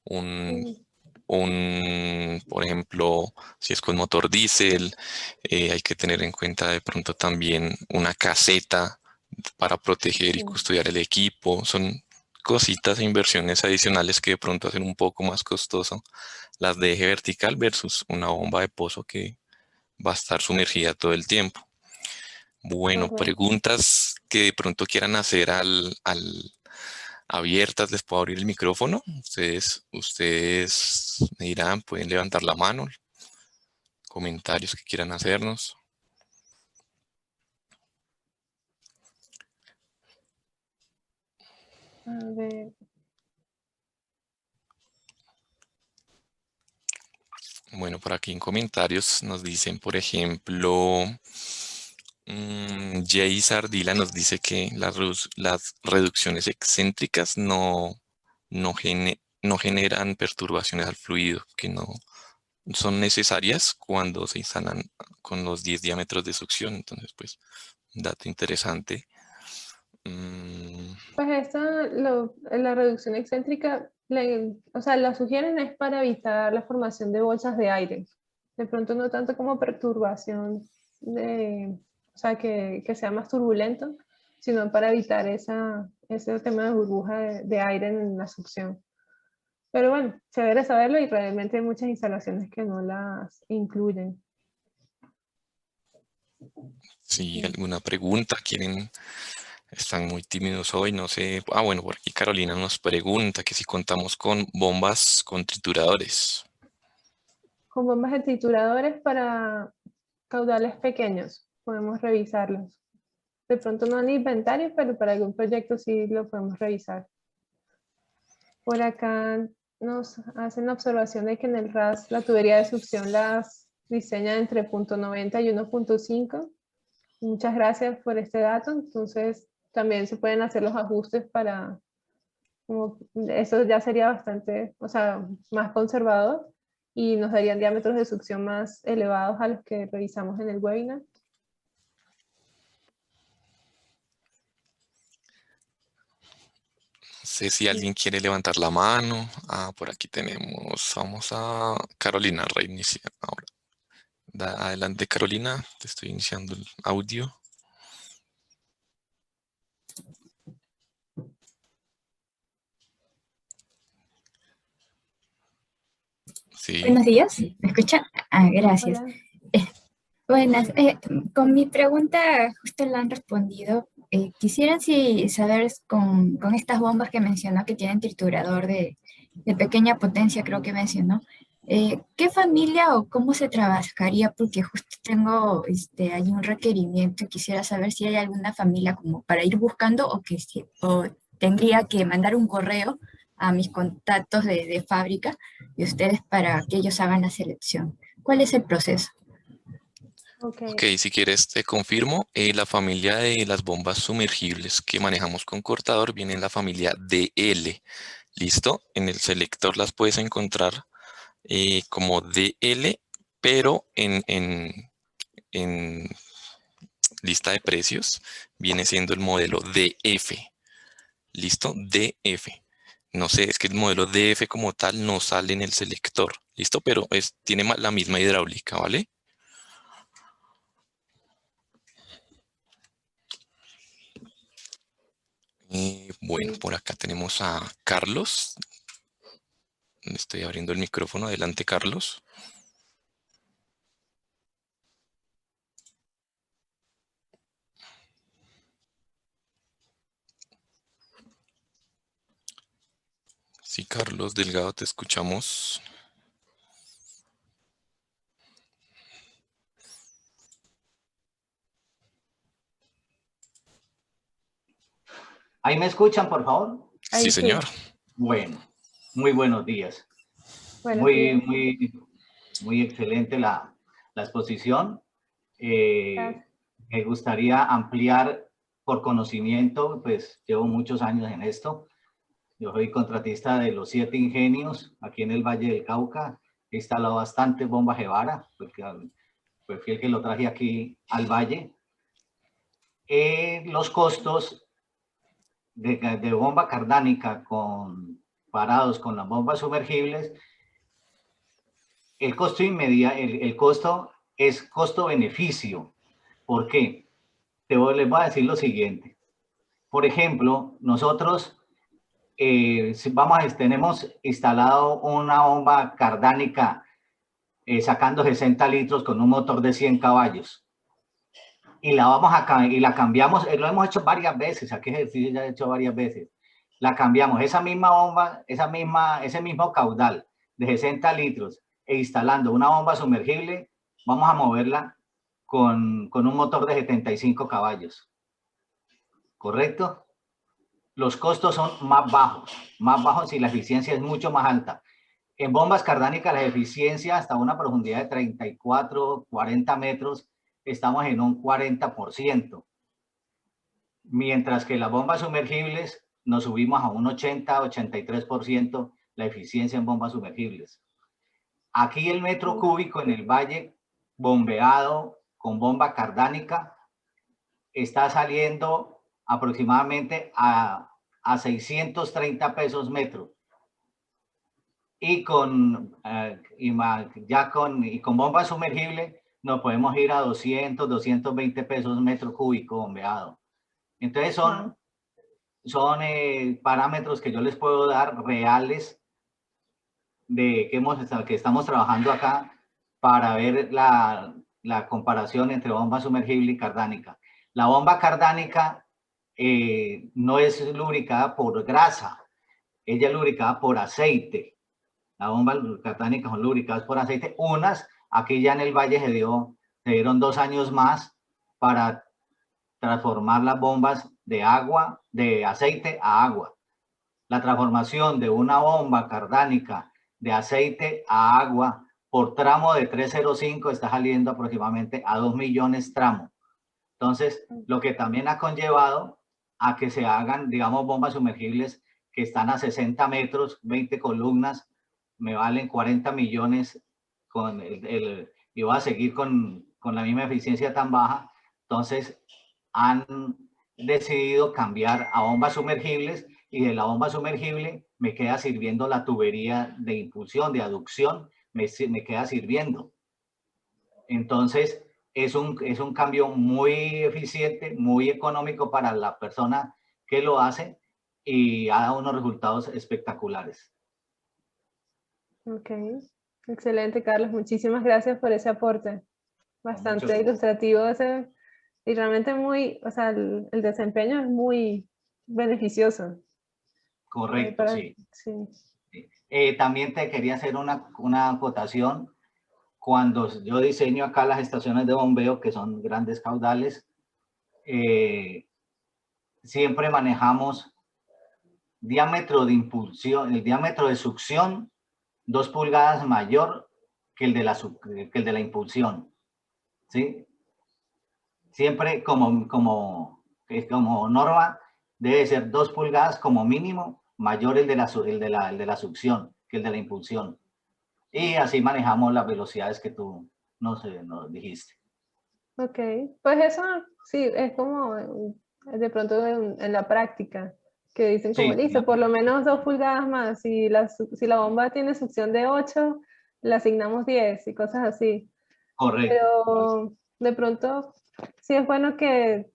un, Mm, por ejemplo, si es con motor diésel, hay que tener en cuenta de pronto también una caseta para proteger y sí, custodiar el equipo. Son cositas e inversiones adicionales que de pronto hacen un poco más costoso las de eje vertical versus una bomba de pozo que va a estar sumergida todo el tiempo. Bueno, correcto. preguntas que de pronto quieran hacer al abiertas, les puedo abrir el micrófono. Ustedes me dirán, pueden levantar la mano, comentarios que quieran hacernos. A ver, Bueno, por aquí en comentarios nos dicen, por ejemplo, Jay Sardila nos dice que las reducciones excéntricas no generan perturbaciones al fluido, que no son necesarias cuando se instalan con los 10 diámetros de succión. Entonces, pues, un dato interesante. Mm, pues la reducción excéntrica, o sea, la sugieren es para evitar la formación de bolsas de aire. De pronto no tanto como perturbación o sea, que sea más turbulento, sino para evitar ese tema de burbuja de aire en la succión. Pero bueno, chévere saberlo y realmente hay muchas instalaciones que no las incluyen. si Sí. alguna pregunta, están muy tímidos hoy, no sé. Ah, bueno, por aquí Carolina nos pregunta que si contamos con bombas con trituradores. Con bombas de trituradores para caudales pequeños, podemos revisarlos. De pronto no en inventario, pero para algún proyecto sí lo podemos revisar. Por acá nos hacen la observación de que en el RAS la tubería de succión las diseña entre .90 y 1.5. Muchas gracias por este dato. Entonces también se pueden hacer los ajustes para, como, eso ya sería bastante, o sea, más conservador y nos darían diámetros de succión más elevados a los que revisamos en el webinar. No sé si alguien quiere levantar la mano. Ah, por aquí tenemos, vamos a Carolina, reinicia ahora. Adelante, Carolina, te estoy iniciando el audio. Sí, Buenos días, ¿me escuchan? Ah, gracias. Hola. Eh, buenas, con mi pregunta justo la han respondido. Quisiera saber con estas bombas que mencionó que tienen triturador de pequeña potencia, creo que mencionó, ¿Qué familia o cómo se trabajaría? Porque justo tengo hay un requerimiento y quisiera saber si hay alguna familia como para ir buscando o que o tendría que mandar un correo a mis contactos de fábrica y ustedes para que ellos hagan la selección. ¿Cuál es el proceso? Ok, Ok, si quieres te confirmo, la familia de las bombas sumergibles que manejamos con cortador viene en la familia DL. ¿Listo? En el selector las puedes encontrar como DL, pero en lista de precios viene siendo el modelo DF. ¿Listo? DF. No sé, es que el modelo DF como tal no sale en el selector. ¿Listo? Pero tiene la misma hidráulica, ¿vale? Bueno, sí. por acá tenemos a Carlos. Estoy abriendo el micrófono. Adelante, Carlos. Sí, Carlos Delgado, te escuchamos. ¿Ahí me escuchan, por favor? Sí, Ahí señor. sí. Bueno, muy buenos días. Buenos Muy, días. muy, muy excelente la exposición. Eh, Gracias. Me gustaría ampliar por conocimiento, pues llevo muchos años en esto. Yo soy contratista de los 7 ingenios aquí en el Valle del Cauca. He instalado bastantes bombas Gevara, porque pues fui el que lo traje aquí al valle. Los costos de bomba cardánica parados con las bombas sumergibles, el costo inmediato, el costo es costo-beneficio. ¿Por qué? Les voy a decir lo siguiente. Por ejemplo, nosotros tenemos instalado una bomba cardánica sacando 60 litros con un motor de 100 caballos. Y la cambiamos, lo hemos hecho varias veces, aquí ejercicio ya he hecho varias veces. La cambiamos, esa misma bomba, ese mismo caudal de 60 litros e instalando una bomba sumergible, vamos a moverla con un motor de 75 caballos. ¿Correcto? Los costos son más bajos y la eficiencia es mucho más alta. En bombas cardánicas la eficiencia hasta una profundidad de 34, 40 metros, estamos en un 40%. Mientras que las bombas sumergibles nos subimos a un 80-83% la eficiencia en bombas sumergibles. Aquí el metro cúbico en el valle bombeado con bomba cardánica está saliendo aproximadamente a 630 pesos metro. Y con bomba sumergible nos podemos ir a 200-220 pesos metro cúbico bombeado. Entonces son parámetros que yo les puedo dar reales de que estamos trabajando acá para ver la comparación entre bomba sumergible y cardánica. La bomba cardánica no es lubricada por grasa, ella es lubricada por aceite. La bomba cardánica son lubricadas por aceite. Unas, aquí ya en el valle se dieron 2 años más para transformar las bombas de aceite a agua. La transformación de una bomba cardánica de aceite a agua por tramo de 305 está saliendo aproximadamente a 2 millones tramo. Entonces, lo que también ha conllevado a que se hagan, digamos, bombas sumergibles que están a 60 metros, 20 columnas, me valen 40 millones y voy a seguir con la misma eficiencia tan baja. Entonces, han decidido cambiar a bombas sumergibles y de la bomba sumergible me queda sirviendo la tubería de impulsión, de aducción, me queda sirviendo. Entonces, es un cambio muy eficiente, muy económico para la persona que lo hace y ha dado unos resultados espectaculares. Ok, excelente, Carlos. Muchísimas gracias por ese aporte. Bastante ilustrativo ese, y realmente muy, o sea, el desempeño es muy beneficioso. Correcto, sí. Sí. También te quería hacer una acotación. Cuando yo diseño acá las estaciones de bombeo, que son grandes caudales, siempre manejamos diámetro de impulsión, el diámetro de succión 2 pulgadas mayor que el de la impulsión, ¿sí? Siempre como norma debe ser 2 pulgadas como mínimo mayor el de la succión que el de la impulsión. Y así manejamos las velocidades que tú nos dijiste. Ok, pues eso sí, es como de pronto en la práctica, que dicen como, Sí, listo, por lo menos 2 pulgadas más, si la bomba tiene succión de 8, le asignamos 10 y cosas así. correcto. Pero de pronto sí es bueno que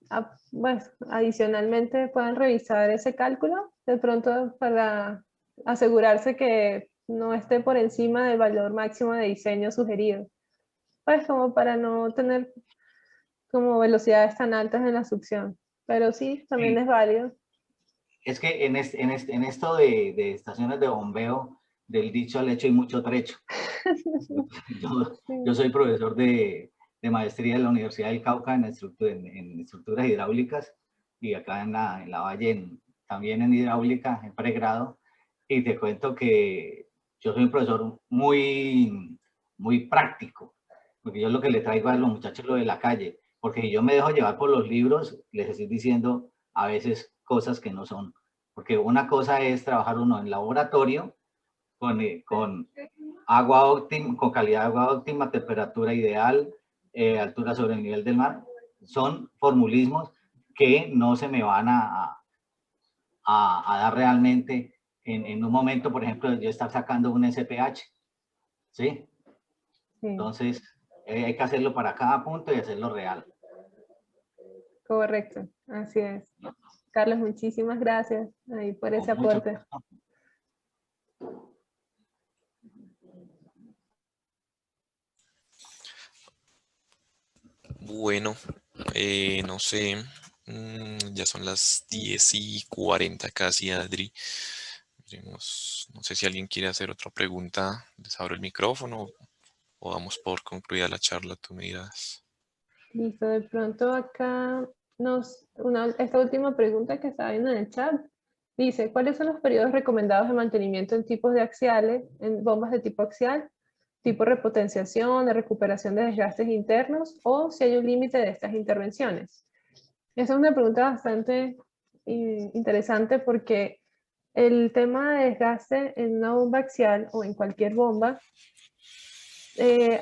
pues, adicionalmente puedan revisar ese cálculo, de pronto para asegurarse que no esté por encima del valor máximo de diseño sugerido. Pues como para no tener como velocidades tan altas en la succión. Pero sí, también Sí. es válido. Es que en esto de estaciones de bombeo, del dicho al hecho hay mucho trecho. Yo Sí. soy profesor de maestría en la Universidad del Cauca en estructuras hidráulicas y acá en la Valle también en hidráulica, en pregrado. Y te cuento que yo soy un profesor muy práctico, porque yo lo que le traigo a los muchachos es lo de la calle, porque si yo me dejo llevar por los libros, les estoy diciendo a veces cosas que no son. Porque una cosa es trabajar uno en laboratorio con agua óptima, con calidad de agua óptima, temperatura ideal, altura sobre el nivel del mar. Son formulismos que no se me van a dar realmente en un momento, por ejemplo, yo estar sacando un SPH, ¿sí? Sí, Entonces, hay que hacerlo para cada punto y hacerlo real. correcto, así es. Carlos, muchísimas gracias ahí por ese Con mucho aporte. gusto. Bueno, no sé, ya son las 10:40 casi, Adri. No sé si alguien quiere hacer otra pregunta. Les abro el micrófono o damos por concluida la charla, tú me dirás. Listo, de pronto acá esta última pregunta que está viendo en el chat dice, ¿cuáles son los periodos recomendados de mantenimiento en tipos de axiales, en bombas de tipo axial, tipo repotenciación, de recuperación de desgastes internos o si hay un límite de estas intervenciones? Esa es una pregunta bastante interesante porque el tema de desgaste en una bomba axial o en cualquier bomba,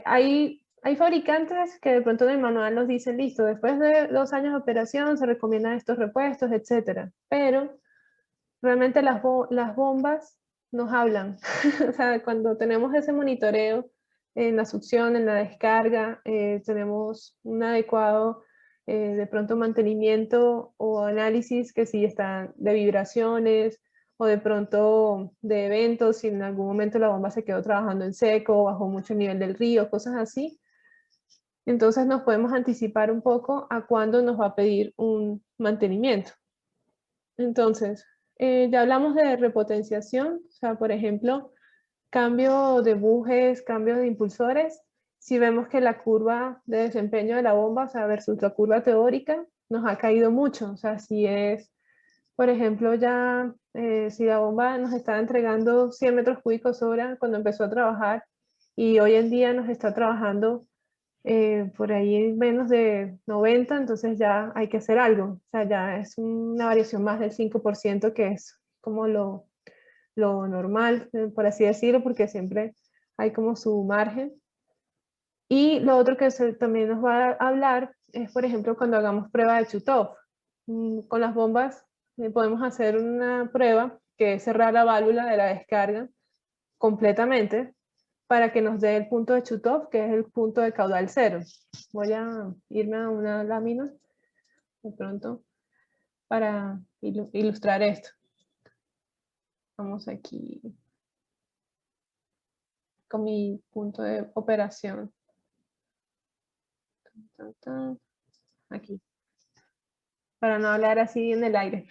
hay fabricantes que de pronto en el manual nos dicen, listo, después de 2 años de operación se recomiendan estos repuestos, etcétera. Pero realmente las bombas nos hablan. O sea, cuando tenemos ese monitoreo en la succión, en la descarga, tenemos un adecuado de pronto mantenimiento o análisis que sí están de vibraciones o de pronto de eventos, si en algún momento la bomba se quedó trabajando en seco, bajó mucho el nivel del río, cosas así. Entonces nos podemos anticipar un poco a cuándo nos va a pedir un mantenimiento. Entonces, ya hablamos de repotenciación, o sea, por ejemplo, cambio de bujes, cambio de impulsores. Si vemos que la curva de desempeño de la bomba, o sea, versus la curva teórica, nos ha caído mucho. O sea, si es, por ejemplo, ya, si la bomba nos está entregando 100 metros cúbicos hora cuando empezó a trabajar y hoy en día nos está trabajando por ahí menos de 90, entonces ya hay que hacer algo. O sea, ya es una variación más del 5%, que es como lo normal, por así decirlo, porque siempre hay como su margen. Y lo otro que también nos va a hablar es, por ejemplo, cuando hagamos prueba de Chutov. Con las bombas podemos hacer una prueba que es cerrar la válvula de la descarga completamente para que nos dé el punto de Chutov, que es el punto de caudal cero. Voy a irme a una lámina de pronto para ilustrar esto. Vamos aquí con mi punto de operación. Aquí. Para no hablar así en el aire.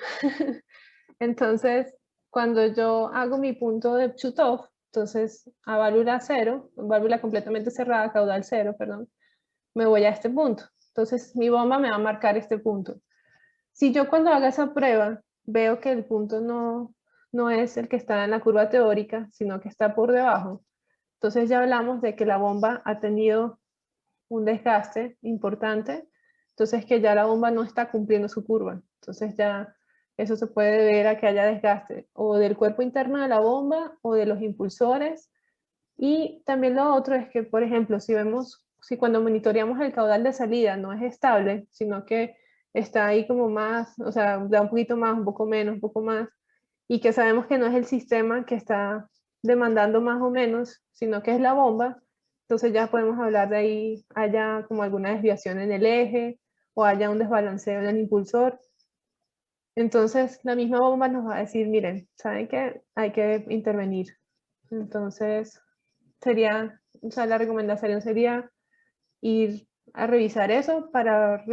Entonces, cuando yo hago mi punto de shutoff, entonces a válvula 0, válvula completamente cerrada, caudal 0, perdón, me voy a este punto. Entonces mi bomba me va a marcar este punto. Si yo cuando haga esa prueba veo que el punto no es el que está en la curva teórica, sino que está por debajo, entonces ya hablamos de que la bomba ha tenido un desgaste importante, entonces que ya la bomba no está cumpliendo su curva. Entonces ya eso se puede ver a que haya desgaste o del cuerpo interno de la bomba o de los impulsores. Y también lo otro es que, por ejemplo, si cuando monitoreamos el caudal de salida no es estable, sino que está ahí como más, o sea, da un poquito más, un poco menos, un poco más, y que sabemos que no es el sistema que está demandando más o menos, sino que es la bomba, entonces ya podemos hablar de ahí, haya como alguna desviación en el eje o haya un desbalanceo en el impulsor. Entonces la misma bomba nos va a decir, miren, ¿saben qué? Hay que intervenir. Entonces o sea, la recomendación sería ir a revisar eso para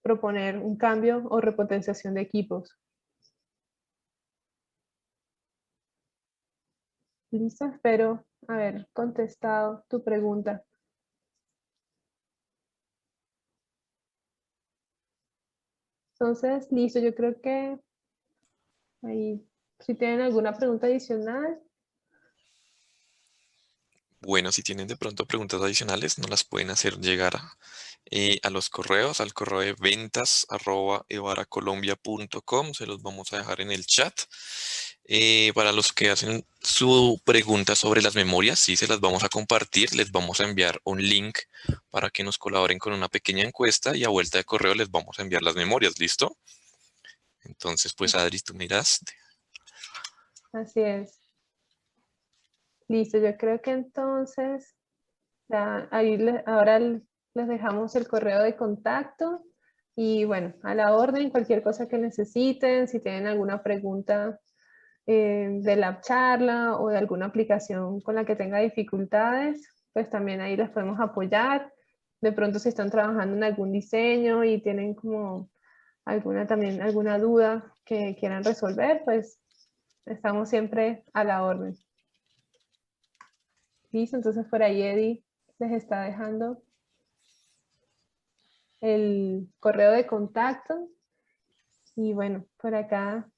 proponer un cambio o repotenciación de equipos. Listo, espero haber contestado tu pregunta. Entonces, listo, yo creo que ahí, si tienen alguna pregunta adicional. Bueno, si tienen de pronto preguntas adicionales, nos las pueden hacer llegar a los correos, al correo de ventas@evaracolombia.com. Se los vamos a dejar en el chat. Para los que hacen su pregunta sobre las memorias, sí se las vamos a compartir. Les vamos a enviar un link para que nos colaboren con una pequeña encuesta y a vuelta de correo les vamos a enviar las memorias. ¿Listo? Entonces, pues Adri, tú miras. Así es. Listo, yo creo que entonces, ya ahí ahora les dejamos el correo de contacto y bueno, a la orden, cualquier cosa que necesiten, si tienen alguna pregunta de la charla o de alguna aplicación con la que tenga dificultades, pues también ahí les podemos apoyar. De pronto si están trabajando en algún diseño y tienen como alguna duda que quieran resolver, pues estamos siempre a la orden. Listo, entonces por ahí Eddie les está dejando el correo de contacto y bueno, por acá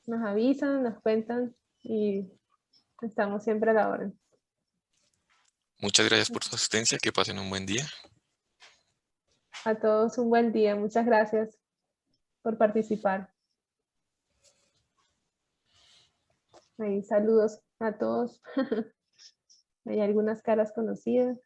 nos avisan, nos cuentan y estamos siempre a la orden. Muchas gracias por su asistencia. Que pasen un buen día. A todos un buen día. Muchas gracias por participar. Ahí saludos a todos. Hay algunas caras conocidas.